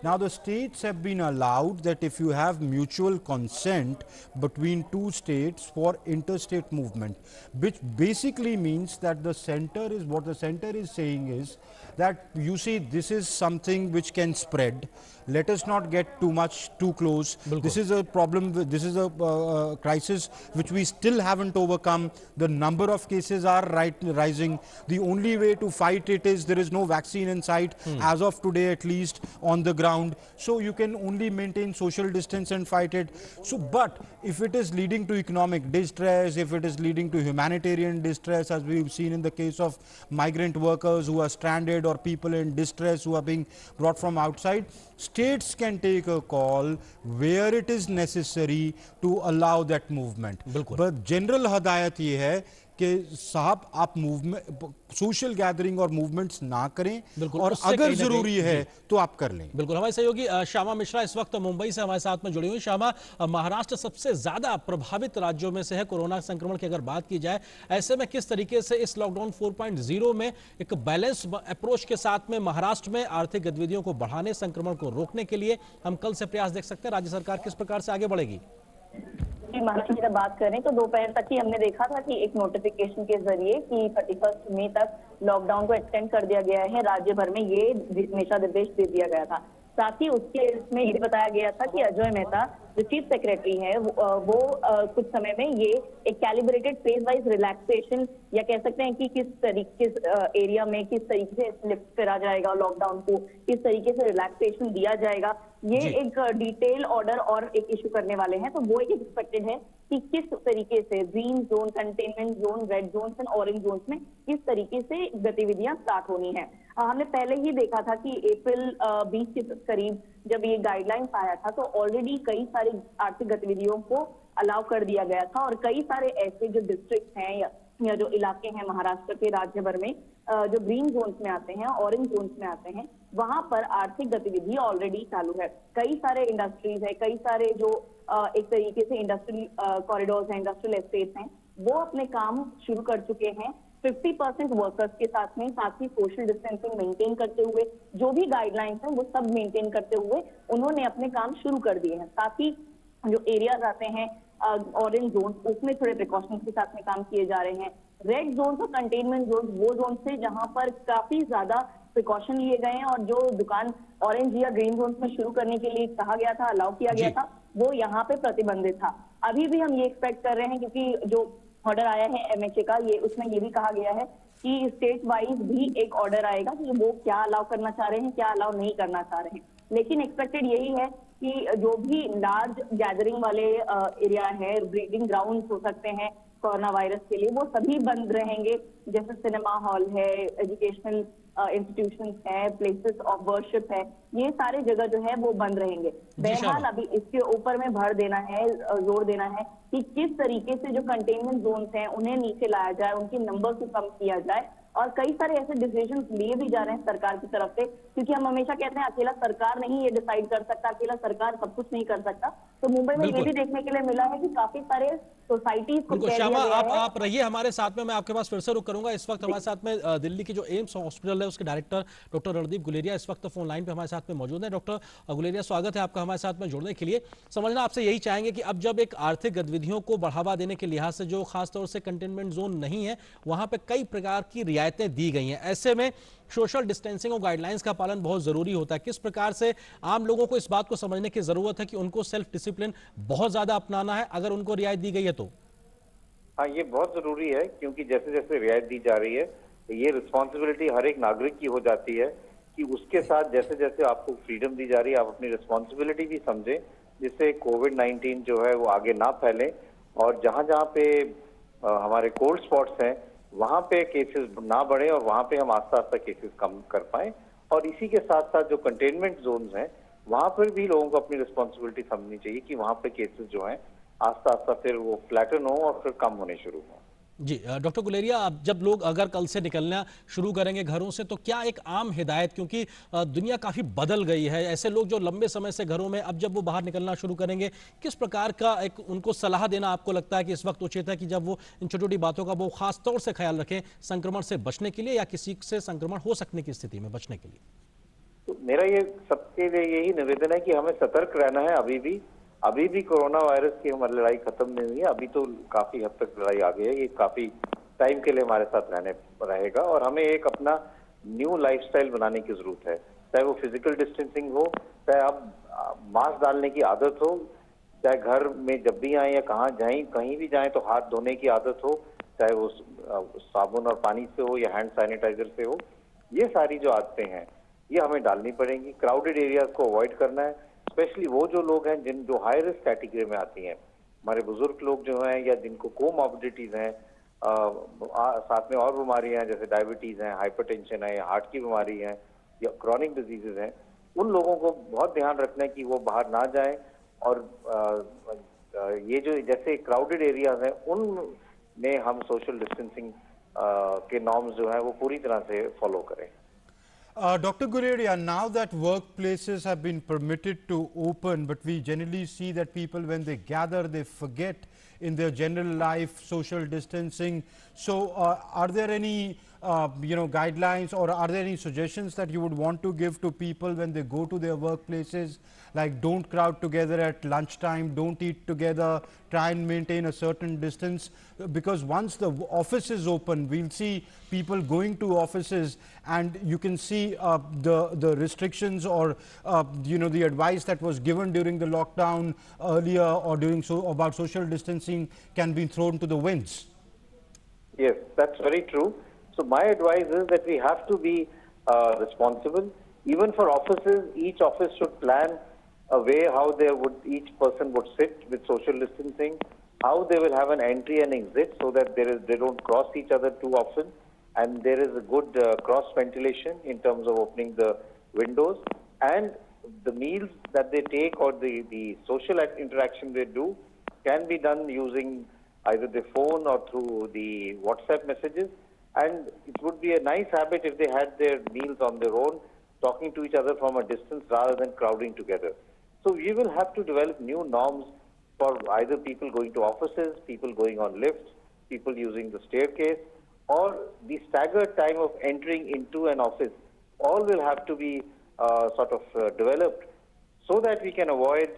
Now, the states have been allowed that if you have mutual consent between two states for interstate movement, which basically means that the center is, what the center is saying is that, you see, this is something which can spread. Let us not get too close. This is a problem, this is a crisis which we still haven't overcome. The number of cases are rising. The only way to fight it is there is no vaccine in sight as of today, at least on the ground. So you can only maintain social distance and fight it. So, but if it is leading to economic distress, if it is leading to humanitarian distress, as we've seen in the case of migrant workers who are stranded or people in distress who are being brought from outside, states can take a call where it is necessary to allow that movement. But general हदायत ये है कि साहब आप movement, social gathering और movements ना करें, और अगर जरूरी है तो आप कर लें। बिल्कुल। हमारे सहयोगी श्यामा मिश्रा इस वक्त मुंबई से हमारे साथ में जुड़ी हुई। श्यामा, महाराष्ट्र सबसे ज्यादा प्रभावित राज्यों में से है कोरोना संक्रमण की अगर बात की जाए, ऐसे में किस तरीके से इस लॉकडाउन 4.0 में एक बैलेंस अप्रोच के साथ में महाराष्ट्र में आर्थिक गतिविधियों को बढ़ाने, संक्रमण को रोकने के लिए हम कल से प्रयास देख सकते हैं? राज्य सरकार किस प्रकार से आगे बढ़ेगी? महाराष्ट्र की बात करें तो दोपहर तक ही हमने देखा था कि एक नोटिफिकेशन के जरिए कि 31 मई तक लॉकडाउन को एक्सटेंड कर दिया गया है राज्य भर में, ये दिशा निर्देश दे दिया गया था। साथ ही उसके इसमें ये बताया गया था कि अजय मेहता जो चीफ सेक्रेटरी है वो कुछ समय में ये एक कैलिब्रेटेड फेज वाइज रिलैक्सेशन या कह सकते हैं कि किस एरिया में किस तरीके से लिफ्ट करा जाएगा लॉकडाउन को, किस तरीके से रिलैक्सेशन दिया जाएगा, ये एक डिटेल ऑर्डर और एक इशू करने वाले हैं। तो वो एक एक्सपेक्टेड है कि किस तरीके से green zone, containment zone, red zone and orange zone में किस तरीके से गतिविधियां स्टार्ट होनी है। हमने पहले ही देखा था कि अप्रैल 20 के करीब जब ये गाइडलाइंस आया था तो ऑलरेडी कई सारी आर्थिक गतिविधियों को अलाउ कर दिया गया था और कई सारे ऐसे जो डिस्ट्रिक्ट हैं या जो इलाके हैं महाराष्ट्र के राज्य भर में जो ग्रीन जोन्स में आते हैं, ऑरेंज जोन्स में आते हैं, वहां पर आर्थिक गतिविधि ऑलरेडी चालू है। कई सारे इंडस्ट्रीज है, कई सारे जो एक तरीके से इंडस्ट्रियल कॉरिडोर्स हैं, इंडस्ट्रियल एस्टेट्स हैं, वो अपने काम शुरू कर चुके हैं 50% वर्कर्स के साथ में, साथ ही सोशल डिस्टेंसिंग मेंटेन करते हुए, जो भी गाइडलाइंस हैं वो सब मेंटेन करते हुए उन्होंने अपने काम शुरू कर दिए हैं। साथ ही जो एरियाज आते हैं ऑरेंज जोन, उसमें थोड़े प्रिकॉशंस के साथ में काम किए जा रहे हैं। रेड जोन और कंटेनमेंट जोन वो जोन से जहां पर काफी ज्यादा प्रिकॉशन लिए गए हैं और जो दुकान ऑरेंज या ग्रीन जोन में शुरू करने के लिए कहा गया था, अलाउ किया गया था, वो यहाँ पे प्रतिबंधित था। अभी भी हम ये एक्सपेक्ट कर रहे हैं क्योंकि जो ऑर्डर आया है एमएचए का, ये उसमें ये भी कहा गया है कि स्टेट वाइज भी एक ऑर्डर आएगा कि वो क्या अलाउ करना चाह रहे हैं, क्या अलाउ नहीं करना चाह रहे हैं। लेकिन एक्सपेक्टेड यही है कि जो भी लार्ज गैदरिंग वाले एरिया है, ब्रीडिंग ग्राउंड हो सकते हैं कोरोना वायरस के लिए, वो सभी बंद रहेंगे। जैसे सिनेमा हॉल है, एजुकेशनल इंस्टीट्यूशंस है, प्लेसेस ऑफ वर्शिप है, ये सारे जगह जो है वो बंद रहेंगे। बहरहाल अभी इसके ऊपर में भर देना है, जोर देना है कि किस तरीके से जो कंटेनमेंट जोन्स हैं उन्हें नीचे लाया जाए, उनके नंबर को कम किया जाए। और कई सारे ऐसे डिसीजन लिए भी जा रहे हैं सरकार की तरफ से, क्योंकि हम हमेशा कहते हैं अकेला सरकार नहीं ये डिसाइड कर सकता, अकेला सरकार सब कुछ नहीं कर सकता। तो मुंबई में ये भी देखने के लिए मिला है कि काफी सारे सोसाइटीज को श्यामा आप रहिए हमारे साथ में, मैं आपके पास फिर से रुक करूंगा। इस वक्त हमारे साथ में दिल्ली की जो एम्स हॉस्पिटल है उसके डायरेक्टर डॉक्टर रणदीप गुलेरिया इस वक्त फोन लाइन पे हमारे साथ में मौजूद है। डॉक्टर गुलेरिया, स्वागत है आपका हमारे साथ में जुड़ने के लिए। समझना आपसे यही चाहेंगे कि अब जब एक आर्थिक गतिविधियों को बढ़ावा देने के लिहाज से जो खासतौर से कंटेनमेंट जोन नहीं है वहां पे कई प्रकार की रियायतें दी गई हैं, ऐसे में सोशल डिस्टेंसिंग और गाइडलाइंस का पालन बहुत जरूरी होता है। किस प्रकार से आम लोगों को इस बात को समझने की जरूरत है कि उनको सेल्फ डिसिप्लिन बहुत ज्यादा अपनाना है अगर उनको रियायत दी गई है तो? हाँ, ये बहुत जरूरी है क्योंकि जैसे जैसे रियायत दी जा रही है ये रिस्पॉन्सिबिलिटी हर एक नागरिक की हो जाती है कि उसके साथ जैसे जैसे आपको फ्रीडम दी जा रही है आप अपनी रिस्पॉन्सिबिलिटी भी समझें, जिससे कोविड-19 जो है वो आगे ना फैले। और जहाँ जहाँ पे हमारे कोल्ड स्पॉट्स हैं वहाँ पे केसेस ना बढ़े और वहाँ पे हम आस्ता आस्ता केसेस कम कर पाएं। और इसी के साथ साथ जो कंटेनमेंट जोन्स हैं वहाँ पर भी लोगों को अपनी रिस्पॉन्सिबिलिटी समझनी चाहिए कि वहाँ पे केसेस जो हैं आस्ता आस्ता फिर वो फ्लैटन हो और फिर कम होने शुरू हो। जी डॉक्टर गुलेरिया, अब जब लोग अगर कल से निकलना शुरू करेंगे घरों से तो क्या एक आम हिदायत, क्योंकि दुनिया काफी बदल गई है, ऐसे लोग जो लंबे समय से घरों में अब जब वो बाहर निकलना शुरू करेंगे किस प्रकार का एक उनको सलाह देना आपको लगता है कि इस वक्त उचित है कि जब वो इन छोटी छोटी बातों का वो खास तौर से ख्याल रखें संक्रमण से बचने के लिए या किसी से संक्रमण हो सकने की स्थिति में बचने के लिए? तो मेरा ये सबके लिए यही निवेदन है कि हमें सतर्क रहना है। अभी भी कोरोना वायरस की हमारी लड़ाई खत्म नहीं हुई है, अभी तो काफी हद तक लड़ाई आ गई है, ये काफी टाइम के लिए हमारे साथ रहेगा और हमें एक अपना न्यू लाइफस्टाइल बनाने की जरूरत है। चाहे वो फिजिकल डिस्टेंसिंग हो, चाहे अब मास्क डालने की आदत हो, चाहे घर में जब भी आए या कहीं भी जाएं तो हाथ धोने की आदत हो, चाहे वो साबुन और पानी से हो या हैंड सैनिटाइजर से हो। ये सारी जो आदतें हैं ये हमें डालनी पड़ेंगी। क्राउडेड एरियाज को अवॉइड करना है, स्पेशली वो जो लोग हैं जो हाई रिस्क कैटेगरी में आती हैं, हमारे बुजुर्ग लोग जो हैं या जिनको कोमॉर्बिडिटीज हैं, साथ में और बीमारियां हैं जैसे डायबिटीज हैं, हाइपरटेंशन है, हार्ट की बीमारी है या क्रॉनिक डिजीजेज हैं, उन लोगों को बहुत ध्यान रखना है कि वो बाहर ना जाएं। और ये जो जैसे क्राउडेड एरियाज हैं उनमें हम सोशल डिस्टेंसिंग के नॉर्म्स जो हैं वो पूरी तरह से फॉलो करें। Dr. Guleria, now that workplaces have been permitted to open, but we generally see that people, when they gather, they forget in their general life social distancing. So are there any guidelines, or are there any suggestions that you would want to give to people when they go to their workplaces, like don't crowd together at lunchtime, don't eat together, try and maintain a certain distance? Because once the office is open, we'll see people going to offices, and you can see the restrictions, or the advice that was given during the lockdown earlier, or about social distancing, can be thrown to the winds. Yes, that's very true. So my advice is that we have to be responsible. Even for offices, each office should plan a way how each person would sit with social distancing, how they will have an entry and exit so that they don't cross each other too often, and there is a good cross ventilation in terms of opening the windows, and the meals that they take or the social interaction they do can be done using either the phone or through the WhatsApp messages. And it would be a nice habit if they had their meals on their own, talking to each other from a distance rather than crowding together. So we will have to develop new norms for either people going to offices, people going on lifts, people using the staircase, or the staggered time of entering into an office. All will have to be developed so that we can avoid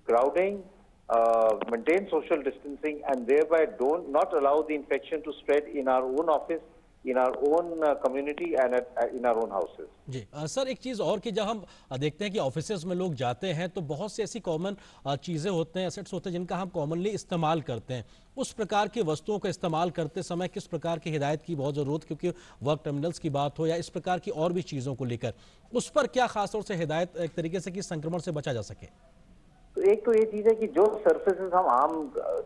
crowding, maintain social distancing, and thereby not allow the infection to spread in our own office, in our own community, and in our own houses. जी sir, एक चीज़ और कि जब हम देखते हैं कि ऑफिसेज में लोग जाते हैं तो बहुत सी ऐसी कॉमन चीज़ें होते हैं, एसेट्स होते हैं जिनका हम कॉमनली इस्तेमाल करते हैं। उस प्रकार की वस्तुओं का इस्तेमाल करते समय किस प्रकार की हिदायत की बहुत ज़रूरत, क्योंकि वर्क टर्मिनल्स की बात हो या इस प्रकार की और भी चीज़ों को लेकर, उस पर क्या खासतौर से हिदायत एक तरीके से कि संक्रमण से बचा जा सके? तो एक तो ये चीज है कि जो सर्फेसेस हम आम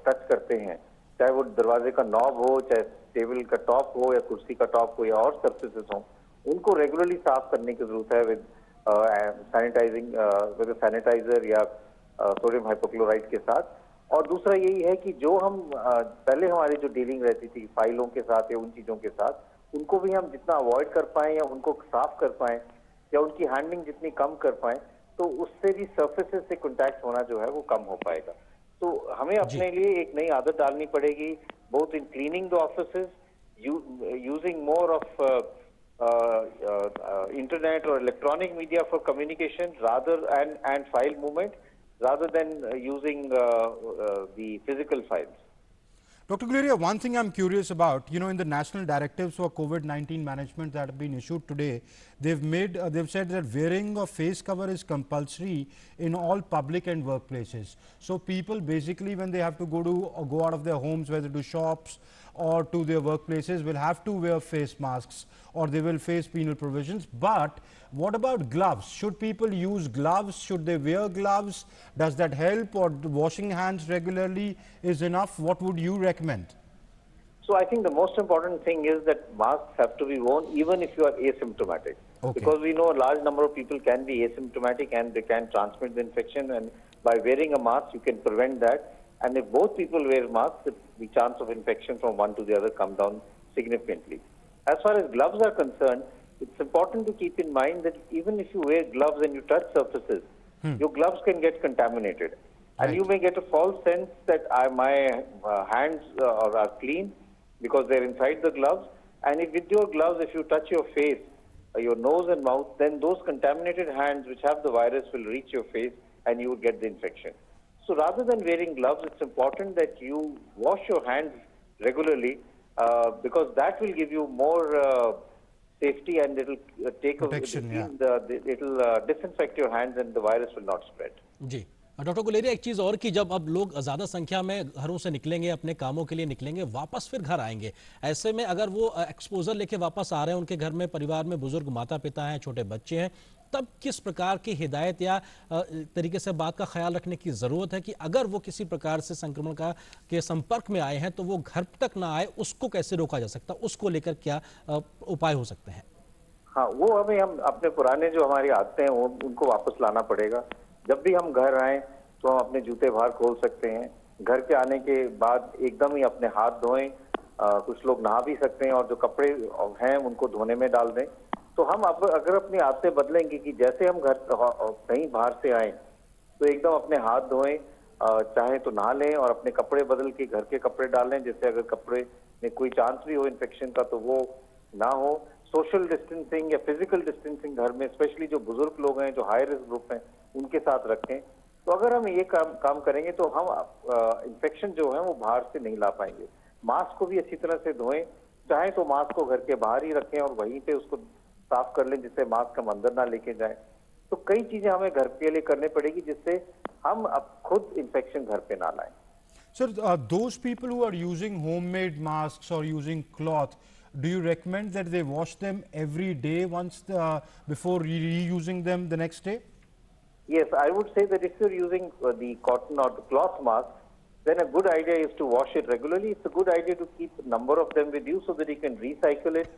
टच करते हैं, चाहे वो दरवाजे का नॉब हो, चाहे टेबल का टॉप हो, या कुर्सी का टॉप हो, या और सर्फेसेस हो, उनको रेगुलरली साफ करने की जरूरत है विद सैनिटाइजर या सोडियम हाइपोक्लोराइड के साथ। और दूसरा यही है कि जो हम पहले हमारी जो डीलिंग रहती थी फाइलों के साथ या उन चीजों के साथ, उनको भी हम जितना अवॉइड कर पाएं या उनको साफ कर पाएं या उनकी हैंडलिंग जितनी कम कर पाएं, तो उससे भी सर्फेसेस से कॉन्टैक्ट होना जो है वो कम हो पाएगा। तो हमें अपने लिए एक नई आदत डालनी पड़ेगी, both in cleaning the offices, using more of internet or electronic media for communication and file movement, rather than using the physical files. Dr. Guleria, one thing I'm curious about, in the national directives for COVID-19 management that have been issued today, they've said that wearing a face cover is compulsory in all public and workplaces. So people basically, when they have to go out of their homes, whether to shops or to their workplaces, will have to wear face masks, or they will face penal provisions. But what about gloves? Should people use gloves? Should they wear gloves? Does that help, or washing hands regularly is enough? What would you recommend? So I think the most important thing is that masks have to be worn even if you are asymptomatic. Okay. Because we know a large number of people can be asymptomatic and they can transmit the infection, and by wearing a mask you can prevent that. And if both people wear masks, the chance of infection from one to the other come down significantly. As far as gloves are concerned, it's important to keep in mind that even if you wear gloves and you touch surfaces, your gloves can get contaminated. Right. And you may get a false sense that my hands are clean because they're inside the gloves. And if with your gloves, if you touch your face, your nose and mouth, then those contaminated hands which have the virus will reach your face and you will get the infection. So rather than wearing gloves, it's important that you wash your hands regularly, because that will give you more safety, and it will disinfect your hands and the virus will not spread. जी doctor Guleria, एक चीज़ और कि जब अब लोग ज़्यादा संख्या में घरों से निकलेंगे, अपने कामों के लिए निकलेंगे, वापस फिर घर आएंगे, ऐसे में अगर वो एक्सपोजर लेके वापस आ रहे हैं, उनके घर में परिवार में बुजुर्ग माता पिता हैं, छोटे बच्चे हैं, तब किस प्रकार की हिदायत या तरीके से बात का ख्याल रखने की ज़रूरत है कि अगर वो किसी प्रकार से संक्रमण के संपर्क में आए हैं तो वो घर तक ना आए, उसको कैसे रोका जा सकता है, उसको लेकर क्या उपाय हो सकते हैं? हाँ, वो हम अपने पुराने जो हमारी आदतें हैं उनको वापस लाना पड़ेगा। जब भी हम घर आए तो हम अपने जूते बाहर खोल सकते हैं। घर के आने के बाद एकदम ही अपने हाथ धोएं। कुछ लोग नहा भी सकते हैं, और जो कपड़े हैं उनको धोने में डाल दें। तो हम अगर अपनी आदतें बदलेंगे कि जैसे हम घर कहीं बाहर से आए तो एकदम अपने हाथ धोएं, चाहे तो नहा लें और अपने कपड़े बदल के घर के कपड़े डाल लें, जिससे अगर कपड़े में कोई चांस भी हो इन्फेक्शन का तो वो ना हो, सोशल डिस्टेंसिंग या फिजिकल डिस्टेंसिंग घर में, स्पेशली जो बुजुर्ग लोग हैं, जो हाई रिस्क ग्रुप हैं, उनके साथ रखें। तो अगर हम ये काम करेंगे तो हम इन्फेक्शन जो है वो बाहर से नहीं ला पाएंगे। मास्क को भी अच्छी तरह से धोएं, चाहे तो मास्क को घर के बाहर ही रखें और वहीं पे उसको साफ कर लें, जिससे मास्क हम अंदर ना लेके जाएं। तो कई चीजें हमें घर के लिए करनी पड़ेगी जिससे हम अब खुद इन्फेक्शन घर पे ना लाएं। Sir, those people who are using homemade masks or using cloth, do you recommend that they wash them every day before reusing them the next day? Yes, I would say that if you're using the cotton or the cloth mask, then a good idea is to wash it regularly. It's a good idea to keep a number of them with you so that you can recycle it.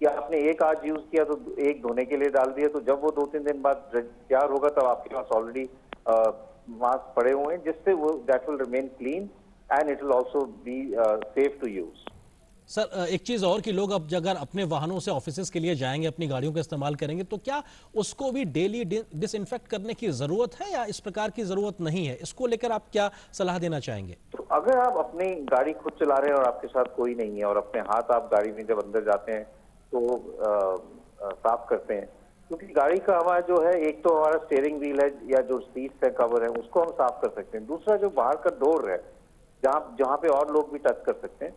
या आपने एक आज use किया तो एक धोने के लिए डाल दिया, तो जब वो 2-3 दिन बाद तैयार होगा तब आपके पास ऑलरेडी मास्क पड़े हुए हैं, जिससे वो that will remain clean and it will also be safe to use. Sir, एक चीज और कि लोग अब अगर अपने वाहनों से ऑफिसेज के लिए जाएंगे, अपनी गाड़ियों का इस्तेमाल करेंगे, तो क्या उसको भी डेली डिसइंफेक्ट करने की जरूरत है या इस प्रकार की जरूरत नहीं है? इसको लेकर आप क्या सलाह देना चाहेंगे? तो अगर आप अपनी गाड़ी खुद चला रहे हैं और आपके साथ कोई नहीं है और अपने हाथ आप गाड़ी में जब अंदर जाते हैं तो साफ करते हैं, क्योंकि गाड़ी का हमारा जो है, एक तो हमारा स्टीयरिंग व्हील है या जो सीट्स है, कवर है, उसको हम साफ कर सकते हैं। दूसरा जो बाहर का डोर है, जहाँ पे और लोग भी टच कर सकते हैं,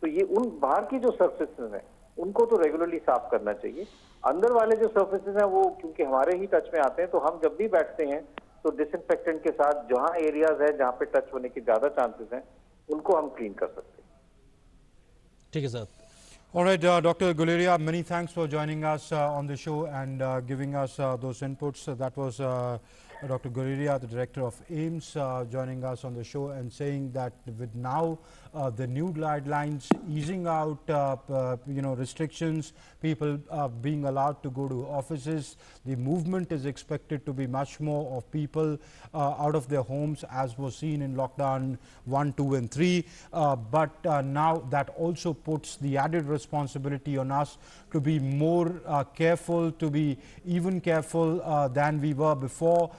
तो ये उन बाहर की जो सर्फेसेस हैं उनको तो रेगुलरली साफ करना चाहिए। अंदर वाले जो सर्फेसेस हैं वो क्योंकि हमारे ही टच में आते हैं, तो हम जब भी बैठते हैं तो डिसइंफेक्टेंट के साथ जहां एरियाज है जहां पे टच होने के ज्यादा चांसेस हैं उनको हम क्लीन कर सकते हैं। ठीक है sir. All right, Dr. Guleria, many thanks for joining us on the show and giving us those inputs. That was Dr. Guleria, the director of AIIMS, joining us on the show and saying that with now the new guidelines easing out, restrictions, people being allowed to go to offices, the movement is expected to be much more of people out of their homes as was seen in lockdown 1, 2 and 3. But now that also puts the added responsibility on us to be more careful, to be even careful than we were before,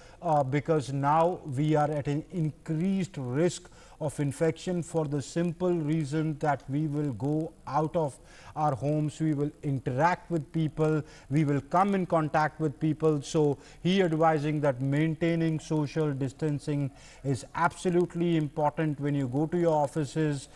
because now we are at an increased risk of infection for the simple reason that we will go out of our homes, we will interact with people, we will come in contact with people. So he advising that maintaining social distancing is absolutely important when you go to your offices.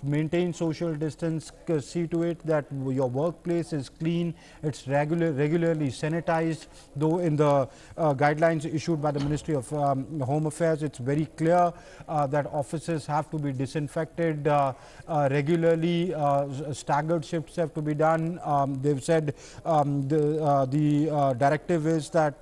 Maintain social distance, see to it that your workplace is clean, it's regularly sanitized. Though in the guidelines issued by the Ministry of Home Affairs, it's very clear that offices have to be disinfected regularly, staggered shifts have to be done. They've said the directive is that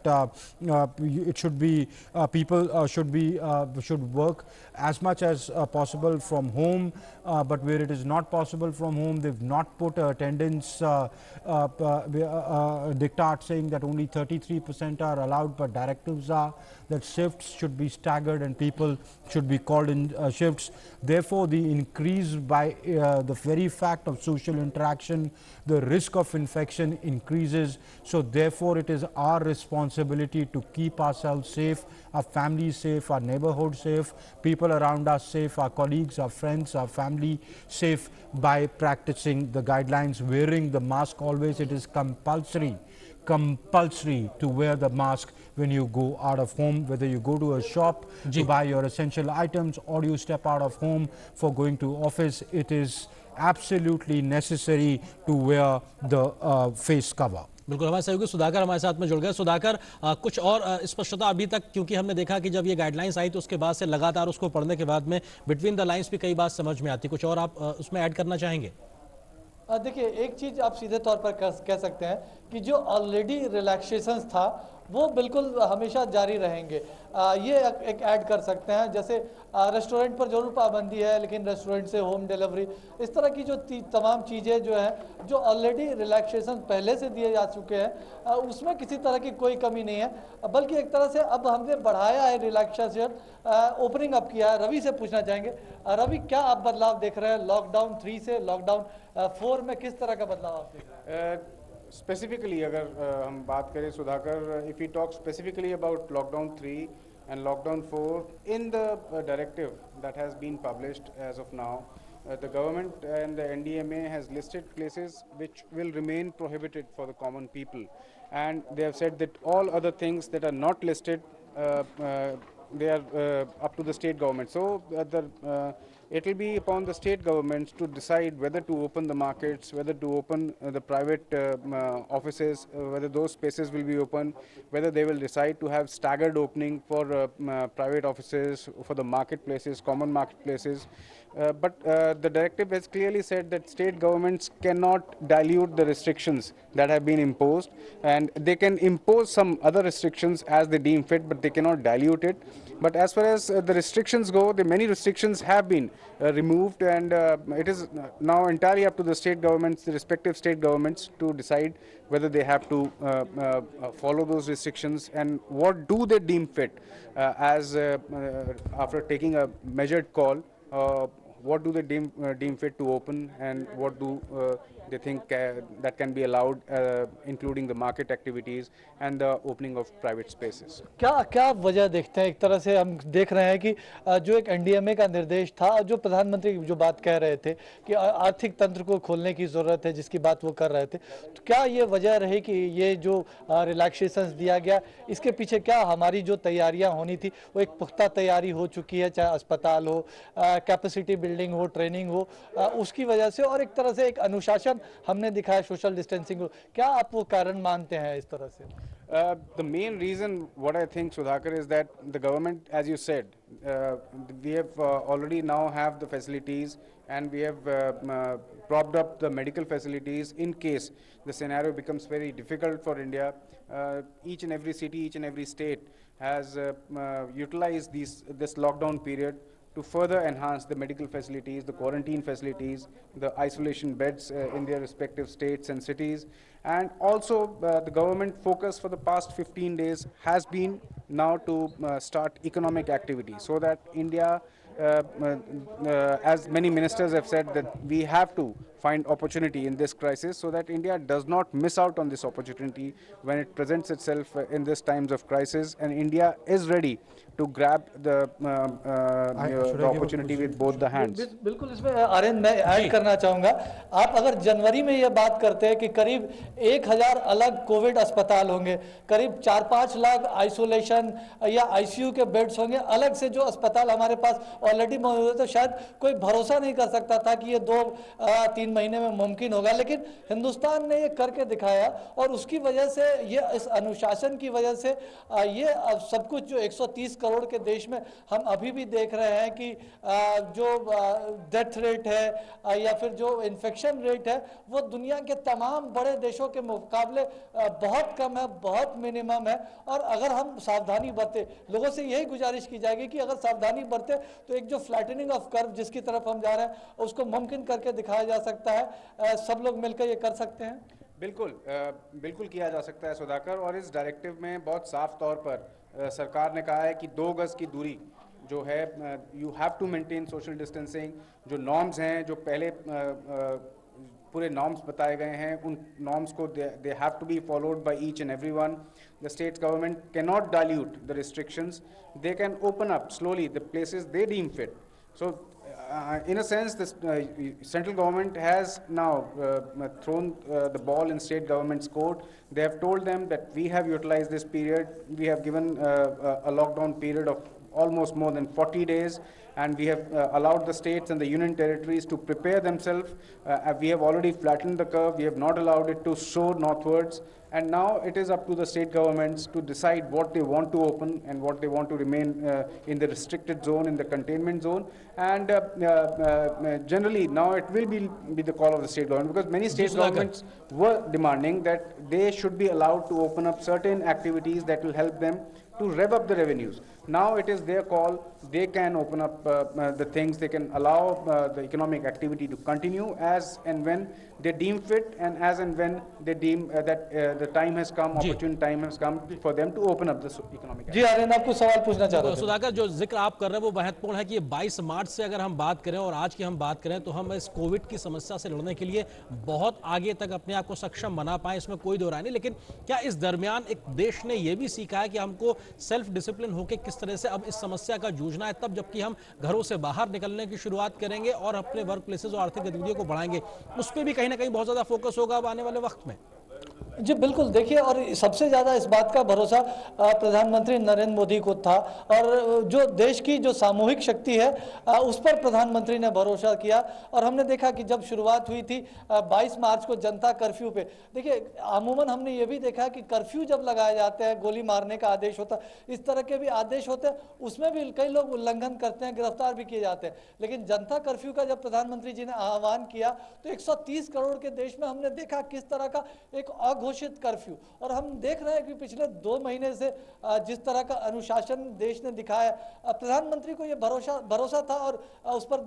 it should be people should work as much as possible from home, but where it is not possible from home, they've not put attendance diktat saying that only 33% are allowed, but directives are that shifts should be staggered and people should be called in shifts. Therefore, the increase by the very fact of social interaction, the risk of infection increases. So therefore, it is our responsibility to keep ourselves safe, our families safe, our neighborhood safe, people around us safe, our colleagues, our friends, our family safe by practicing the guidelines, wearing the mask always. It is compulsory to wear the mask when you go out of home, whether you go to a shop to buy your essential items or you step out of home for going to office. It is absolutely necessary to wear the face cover. बिल्कुल, हमारे सहयोगी सुधाकर हमारे साथ में जुड़ गए। सुधाकर, कुछ और स्पष्टता अभी तक, क्योंकि हमने देखा कि जब ये गाइडलाइंस आई तो उसके बाद से लगातार उसको पढ़ने के बाद में बिटवीन द लाइंस भी कई बात समझ में आती, कुछ और आप उसमें ऐड करना चाहेंगे? देखिए, एक चीज आप सीधे तौर पर कह सकते हैं कि जो ऑलरेडी रिलैक्सेशंस था वो बिल्कुल हमेशा जारी रहेंगे। ये एक ऐड कर सकते हैं, जैसे रेस्टोरेंट पर जरूर पाबंदी है, लेकिन रेस्टोरेंट से होम डिलीवरी, इस तरह की जो तमाम चीज़ें जो हैं, जो ऑलरेडी रिलैक्सेशन पहले से दिए जा चुके हैं, उसमें किसी तरह की कोई कमी नहीं है, बल्कि एक तरह से अब हमने बढ़ाया है रिलैक्सेशन, ओपनिंग अप किया है। रवि से पूछना चाहेंगे, रवि, क्या आप बदलाव देख रहे हैं लॉकडाउन 3 से लॉकडाउन 4 में? किस तरह का बदलाव आप देख रहे हैं? स्पेसिफिकली अगर हम बात करें Sudhakar, if you talk specifically about lockdown 3 and lockdown 4, in the directive that has been published as of now, The government and the NDMA has listed places which will remain prohibited for the common people, and they have said that all other things that are not listed, they are up to the state government. So it will be upon the state governments to decide whether to open the markets, whether to open the private offices, whether those spaces will be open, whether they will decide to have staggered opening for private offices, for the marketplaces, common marketplaces. But the directive has clearly said that state governments cannot dilute the restrictions that have been imposed, and they can impose some other restrictions as they deem fit, but they cannot dilute it. But as far as the restrictions go, the many restrictions have been removed, and it is now entirely up to the state governments, the respective state governments, to decide whether they have to follow those restrictions and what do they deem fit after taking a measured call. What do they deem fit to open, and what do they think that can be allowed, including the market activities and the opening of private spaces. क्या वजह देखते हैं? एक तरह से हम देख रहे हैं कि जो एक एनडीएमए का निर्देश था, जो प्रधानमंत्री जो बात कह रहे थे कि आर्थिक तंत्र को खोलने की जरूरत है, जिसकी बात वो कर रहे थे, तो क्या ये वजह रही कि ये जो रिलैक्सेशंस दिया गया, इसके पीछे क्या हमारी जो तैयारियां होनी थी वो एक पुख्ता तैयारी हो चुकी है, चाहे अस्पताल हो, कैपेसिटी बिल्डिंग हो, ट्रेनिंग हो, उसकी वजह से, और एक तरह से एक अनुशासन हमने दिखाया, सोशल डिस्टेंसिंग हो, क्या आप वो कारण मानते हैं इस तरह से? The main reason, what I think, Sudhakar, is that the government, as you said, we have already now have the facilities, and we have propped up the medical facilities in case the scenario becomes very difficult for India. Each and every city, each and every state has utilized this lockdown period to further enhance the medical facilities, the quarantine facilities, the isolation beds in their respective states and cities. And also the government focus for the past 15 days has been now to start economic activity, so that India, as many ministers have said, that we have to find opportunity in this crisis, so that India does not miss out on this opportunity when it presents itself in these times of crisis, and India is ready to grab the opportunity with both the hands. बिल्कुल, इसमें आर्यन मैं add करना चाहूँगा, आप अगर जनवरी में ये बात करते हैं कि करीब 1000 अलग कोविड अस्पताल होंगे, करीब 4-5 लाख आइसोलेशन या आईसीयू के बेड्स होंगे, अलग से जो अस्पताल हमारे पास ऑलरेडी मौजूद है, तो शायद कोई भरोसा नहीं कर सकता था कि ये 2-3 महीने में मुमकिन होगा, लेकिन हिंदुस्तान ने ये करके दिखाया, और उसकी वजह से, ये इस अनुशासन की वजह से, ये सब कुछ जो 130 करोड़ के देश में हम अभी भी देख रहे हैं कि जो डेथ रेट है या फिर जो इन्फेक्शन रेट है, वो दुनिया के तमाम बड़े देशों के मुकाबले बहुत कम है, बहुत मिनिमम है। और अगर हम सावधानी बरते, लोगों से यही गुजारिश की जाएगी कि अगर सावधानी बरते तो एक जो फ्लैटनिंग ऑफ कर्व जिसकी तरफ हम जा रहे हैं, उसको मुमकिन करके दिखाया जा सकता है। सब लोग मिलकर ये कर सकते हैं। बिल्कुल किया जा सकता है सुधाकर, और इस डायरेक्टिव में बहुत साफ तौर पर सरकार ने कहा है कि 2 गज की दूरी जो है, you have to maintain social distancing. जो नॉर्म्स हैं, जो पहले पूरे नॉर्म्स बताए गए हैं, उन नॉर्म्स को they have to be followed by each and everyone. The state government can not dilute the restrictions, they can open up slowly the places they deem fit. So in a sense, this central government has now thrown the ball in state government's court. They have told them that we have utilized this period. We have given a lockdown period of almost more than 40 days, and we have allowed the states and the union territories to prepare themselves. We have already flattened the curve. We have not allowed it to soar northwards. And now it is up to the state governments to decide what they want to open and what they want to remain in the restricted zone, in the containment zone. And generally now it will be the call of the state government, because many state governments were demanding that they should be allowed to open up certain activities that will help them to rev up the revenues. Now it is their call. They can open up the things. They can allow the economic activity to continue as and when they deem fit, and as and when they deem that the time has come, opportune time has come for them to open up the economic activity. जी आर्यन, आपको सवाल पूछना चाह रहा हूं। सुधाकर, जो जिक्र आप कर रहे हैं वो महत्वपूर्ण है कि 22 मार्च से अगर हम बात करें और आज की हम बात करें, तो हम इस कोविड की समस्या से लड़ने के लिए बहुत आगे तक अपने आप को सक्षम बना पाए, इसमें कोई दो राय नहीं। लेकिन क्या इस दरमियान एक देश ने यह भी सीखा है कि हमको सेल्फ डिसिप्लिन होकर किस तरह से अब इस समस्या का जूझना है, तब जबकि हम घरों से बाहर निकलने की शुरुआत करेंगे और अपने वर्क प्लेसेस और आर्थिक गतिविधियों को बढ़ाएंगे, उस पर भी कहीं ना कहीं बहुत ज्यादा फोकस होगा अब आने वाले वक्त में। जी बिल्कुल, देखिए, और सबसे ज़्यादा इस बात का भरोसा प्रधानमंत्री नरेंद्र मोदी को था, और जो देश की जो सामूहिक शक्ति है उस पर प्रधानमंत्री ने भरोसा किया। और हमने देखा कि जब शुरुआत हुई थी 22 मार्च को जनता कर्फ्यू पे, देखिए अमूमन हमने ये भी देखा कि कर्फ्यू जब लगाए जाते हैं, गोली मारने का आदेश होता है, इस तरह के भी आदेश होते हैं, उसमें भी कई लोग उल्लंघन करते हैं, गिरफ्तार भी किए जाते हैं। लेकिन जनता कर्फ्यू का जब प्रधानमंत्री जी ने आह्वान किया तो 130 करोड़ के देश में हमने देखा किस तरह का एक घोषित कर्फ्यू, और हम देख रहे हैं कि पिछले 2 महीने से जिस तरह का अनुशासन देश ने दिखाया, प्रधानमंत्री को यह भरोसा था, और उस पर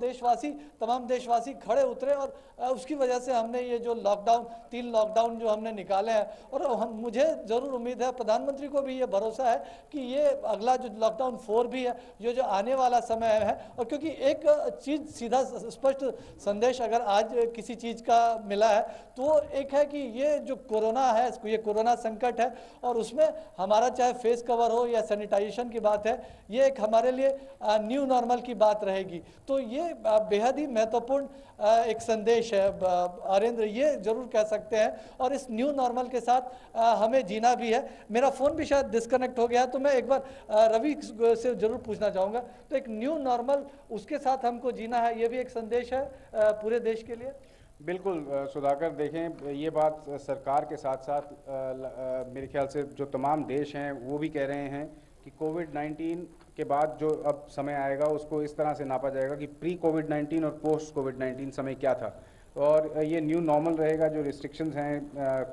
तमाम देशवासी खड़े उतरे, और उसकी वजह से हमने ये जो लॉकडाउन 3 लॉकडाउन जो हमने निकाले हैं, और मुझे जरूर उम्मीद है, प्रधानमंत्री को भी ये भरोसा है कि ये अगला जो लॉकडाउन 4 भी है, ये जो आने वाला समय है। और क्योंकि एक चीज सीधा स्पष्ट संदेश अगर आज किसी चीज का मिला है तो एक है कि ये जो कोरोना है, ये कोरोना संकट है, और उसमें हमारा चाहे फेस कवर हो या सैनिटाइजेशन की बात है, ये एक हमारे लिए न्यू नॉर्मल की बात रहेगी। तो ये बेहद ही महत्वपूर्ण एक संदेश है आरेंद्र, ये जरूर कह सकते हैं। और इस न्यू नॉर्मल के साथ हमें जीना भी है। मेरा फोन भी शायद डिस्कनेक्ट हो गया, तो मैं एक बार रवि से जरूर पूछना चाहूंगा, तो एक न्यू नॉर्मल उसके साथ हमको जीना है, ये भी एक संदेश है पूरे देश के लिए। बिल्कुल सुधाकर, देखें ये बात सरकार के साथ साथ मेरे ख्याल से जो तमाम देश हैं वो भी कह रहे हैं कि कोविड-19 के बाद जो अब समय आएगा उसको इस तरह से नापा जाएगा कि प्री कोविड-19 और पोस्ट कोविड-19 समय क्या था, और ये न्यू नॉर्मल रहेगा। जो रिस्ट्रिक्शंस हैं,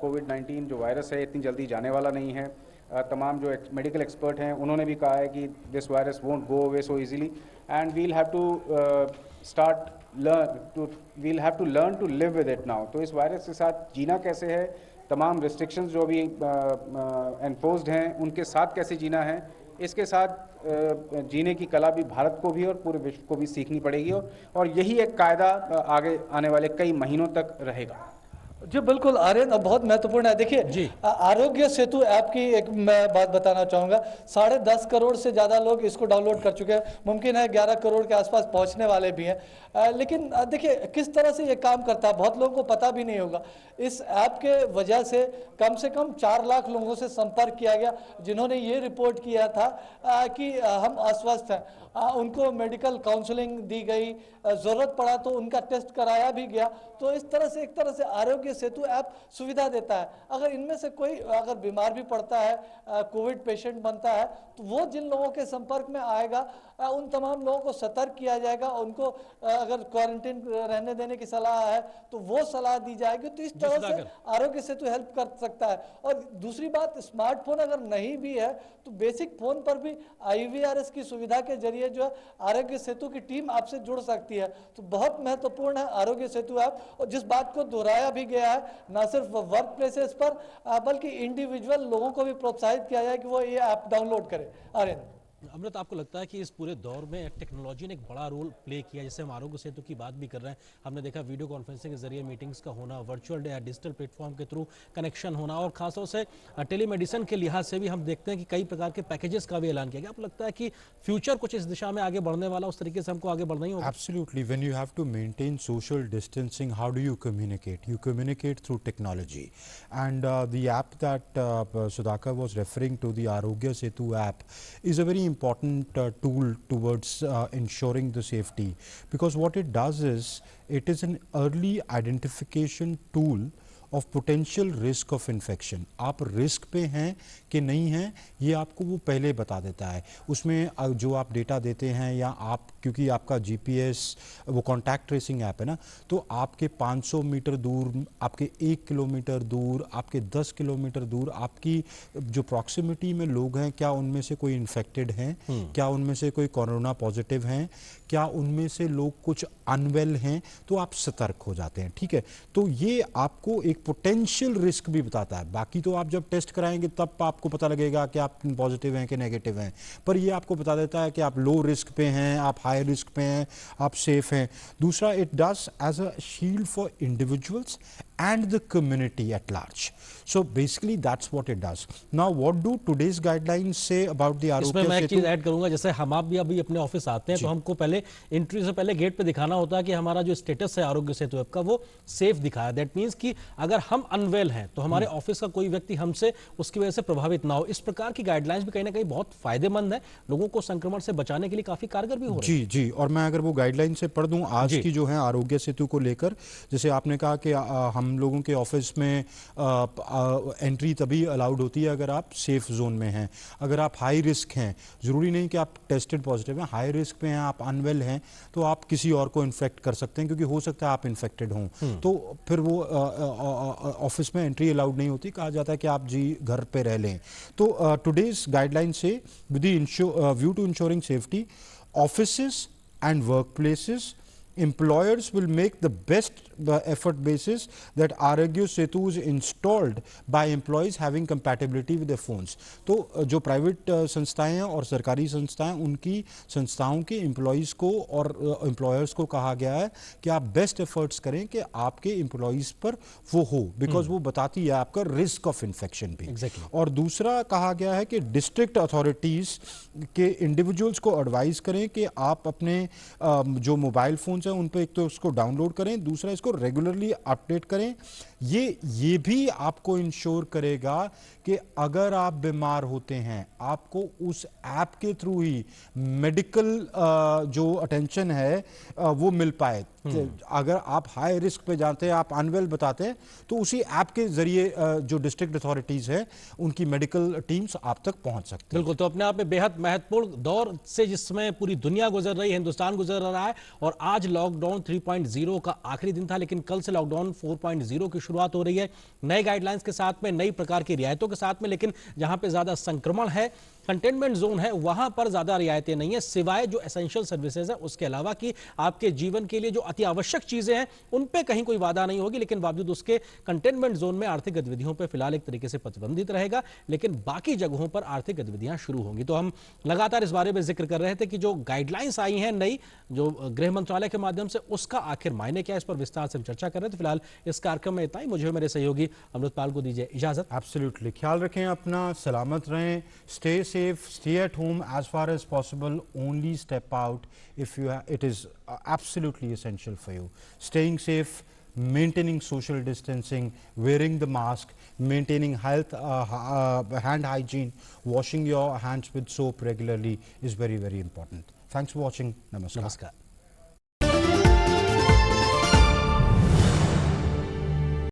कोविड-19 जो वायरस है इतनी जल्दी जाने वाला नहीं है। तमाम जो मेडिकल एक्सपर्ट हैं उन्होंने भी कहा है कि this virus won't go away so easily, and we'll have to learn to live with it now. तो इस वायरस के साथ जीना कैसे है, तमाम रिस्ट्रिक्शंस जो अभी एनफोर्स्ड हैं उनके साथ कैसे जीना है, इसके साथ जीने की कला भी भारत को भी और पूरे विश्व को भी सीखनी पड़ेगी, और यही एक कायदा आगे आने वाले कई महीनों तक रहेगा। जी बिल्कुल आर्यन, बहुत महत्वपूर्ण है। देखिए आरोग्य सेतु ऐप की एक मैं बात बताना चाहूंगा, 10.5 करोड़ से ज्यादा लोग इसको डाउनलोड कर चुके हैं, मुमकिन है 11 करोड़ के आसपास पहुंचने वाले भी हैं। लेकिन देखिए किस तरह से ये काम करता है बहुत लोगों को पता भी नहीं होगा। इस ऐप के वजह से कम 4 लाख लोगों से संपर्क किया गया जिन्होंने ये रिपोर्ट किया था कि हम अस्वस्थ हैं, उनको मेडिकल काउंसलिंग दी गई, जरूरत पड़ा तो उनका टेस्ट कराया भी गया। तो इस तरह से एक तरह से आरोग्य सेतु ऐप सुविधा देता है। अगर इनमें से कोई अगर बीमार भी पड़ता है, कोविड पेशेंट बनता है, तो वो जिन लोगों के संपर्क में आएगा उन तमाम लोगों को सतर्क किया जाएगा, उनको अगर क्वारंटीन रहने देने की सलाह है तो वो सलाह दी जाएगी। तो इस तरह से आरोग्य सेतु हेल्प कर सकता है। और दूसरी बात, स्मार्टफोन अगर नहीं भी है तो बेसिक फोन पर भी IVRS की सुविधा के जरिए जो है आरोग्य सेतु की टीम आपसे जुड़ सकती है। तो बहुत महत्वपूर्ण है आरोग्य सेतु ऐप, और जिस बात को दोहराया भी गया है न सिर्फ वर्क प्लेसेस पर बल्कि इंडिविजुअल लोगों को भी प्रोत्साहित किया जाए कि वो ये ऐप डाउनलोड करें। आर्यन, अमृत, आपको लगता है कि इस पूरे दौर में टेक्नोलॉजी ने एक बड़ा रोल प्ले किया? जैसे हम आरोग्य सेतु की बात भी कर रहे हैं, हमने देखा वीडियो कॉन्फ्रेंसिंग के जरिए मीटिंग्स का होना, वर्चुअल या डिजिटल प्लेटफॉर्म के थ्रू कनेक्शन होना, और खासतौर से टेलीमेडिसिन के लिहाज से भी हम देखते हैं कि कई प्रकार के पैकेजेस का भी ऐलान किया गया। आपको लगता है कि फ्यूचर कुछ इस दिशा में आगे बढ़ने वाला, उस तरीके से हमको आगे बढ़ना ही होगा? Absolutely. When you have to maintain social distancing, how do you communicate? You communicate through technology. And the app that Sudhakar was referring to, the Arogya Setu app, is a very important tool towards ensuring the safety, because what it does is it is an early identification tool of potential risk of infection. आप risk पे हैं कि नहीं हैं ये आपको वो पहले बता देता है। उसमें जो आप डेटा देते हैं या आप, क्योंकि आपका GPS वो कॉन्टैक्ट ट्रेसिंग ऐप है ना, तो आपके 500 मीटर दूर, आपके 1 किलोमीटर दूर, आपके 10 किलोमीटर दूर आपकी जो प्रॉक्सिमिटी में लोग हैं, क्या उनमें से कोई इन्फेक्टेड हैं, क्या उनमें से कोई कोरोना पॉजिटिव हैं, क्या उनमें से लोग कुछ अनवेल हैं, तो आप सतर्क हो जाते हैं। ठीक है, तो ये आपको एक पोटेंशियल रिस्क भी बताता है। बाकी तो आप जब टेस्ट कराएंगे तब आपको पता लगेगा कि आप पॉजिटिव हैं कि नेगेटिव हैं, पर ये आपको बता देता है कि आप लो रिस्क पे हैं, आप हाई रिस्क पे हैं, आप सेफ हैं। दूसरा, it does as a shield for individuals and the community at large. So basically that's what it does. Now what do today's guidelines say about the Aarogya Setu? इसमें मैं एक चीज ऐड करूंगा, जैसे हम आप भी अभी अपने ऑफिस आते हैं तो हमको पहले एंट्री से पहले गेट पे दिखाना होता है कि हमारा जो स्टेटस है आरोग्य सेतु ऐप का वो सेफ दिखाया। दैट मीन्स कि अगर हम अनवेल हैं तो हमारे ऑफिस का कोई व्यक्ति हमसे उसकी वजह से प्रभावित ना हो। इस प्रकार की गाइडलाइंस भी कहीं ना कहीं बहुत फायदेमंद है, लोगों को संक्रमण से बचाने के लिए काफी कारगर भी हो रही है। जी, और मैं अगर वो गाइडलाइन से पढ़ दूं आज की जो है आरोग्य सेतु को लेकर, जैसे आपने कहा कि हम लोगों के ऑफिस में एंट्री तभी अलाउड होती है अगर आप सेफ जोन में हैं। अगर आप हाई रिस्क हैं, जरूरी नहीं कि आप टेस्टेड पॉजिटिव हैं, हाई रिस्क पे हैं, आप अनवेल हैं, तो आप किसी और को इन्फेक्ट कर सकते हैं, क्योंकि हो सकता है आप इन्फेक्टेड हों, तो फिर वो ऑफिस में एंट्री अलाउड नहीं होती, कहा जाता है कि आप जी घर पे रह लें। तो टुडेज गाइडलाइन से with the view to ensuring safety, offices and work places, employers will make the best effort basis that Arogya Setu is installed by employees having compatibility with their phones. तो जो private संस्थाएं हैं और सरकारी संस्थाएं, उनकी संस्थाओं के एम्प्लॉयज़ को और एम्प्लॉयर्स को कहा गया है कि आप बेस्ट एफर्ट्स करें कि आपके एम्प्लॉयज़ पर वो हो, बिकॉज वो बताती है आपका रिस्क ऑफ इन्फेक्शन भी। और दूसरा कहा गया है कि डिस्ट्रिक्ट अथॉरिटीज़ के इंडिविजुअल्स को एडवाइस करें कि आप अपने जो मोबाइल फोन उन पे एक तो उसको डाउनलोड करें, दूसरा इसको रेगुलरली अपडेट करें। ये भी आपको इंश्योर करेगा कि अगर आप बीमार होते हैं आपको उस ऐप के थ्रू ही मेडिकल जो अटेंशन है वो मिल पाए। अगर आप हाई रिस्क पे जाते हैं, आप अनवेल बताते हैं, तो उसी ऐप के जरिए जो डिस्ट्रिक्ट अथॉरिटीज है उनकी मेडिकल टीम्स आप तक पहुंच सकते हैं। बिल्कुल, तो अपने आप में बेहद महत्वपूर्ण दौर से जिसमें पूरी दुनिया गुजर रही है, हिंदुस्तान गुजर रहा है, और आज लॉकडाउन 3.0 का आखिरी दिन था, लेकिन कल से लॉकडाउन 4.0 की शुरुआत हो रही है, नए गाइडलाइंस के साथ में, नई प्रकार की रियायतों के साथ में। लेकिन जहां पे ज्यादा संक्रमण है, कंटेनमेंट जोन है, वहां पर ज्यादा रियायतें नहीं है, सिवाय जो एसेंशियल सर्विसेज है उसके अलावा कि आपके जीवन के लिए जो अति आवश्यक चीजें हैं उन पे कहीं कोई वादा नहीं होगी। लेकिन बावजूद उसके कंटेनमेंट जोन में आर्थिक गतिविधियों पे फिलहाल एक तरीके से प्रतिबंधित रहेगा, लेकिन बाकी जगहों पर आर्थिक गतिविधियां शुरू होंगी। तो हम लगातार इस बारे में जिक्र कर रहे थे कि जो गाइडलाइंस आई हैं नई, जो गृह मंत्रालय के माध्यम से, उसका आखिर मायने क्या है, इस पर विस्तार से चर्चा कर रहे थे। फिलहाल इस कार्यक्रम में इतना ही। मुझे मेरे सहयोगी अमृतपाल को दीजिए इजाजत। एब्सोल्युटली, ख्याल रखें अपना, सलामत रहें, stay safe, stay at home as far as possible, only step out if it is absolutely essential for you. Staying safe, maintaining social distancing, wearing the mask, maintaining health, hand hygiene, washing your hands with soap regularly is very, very important. Thanks for watching. Namaskar.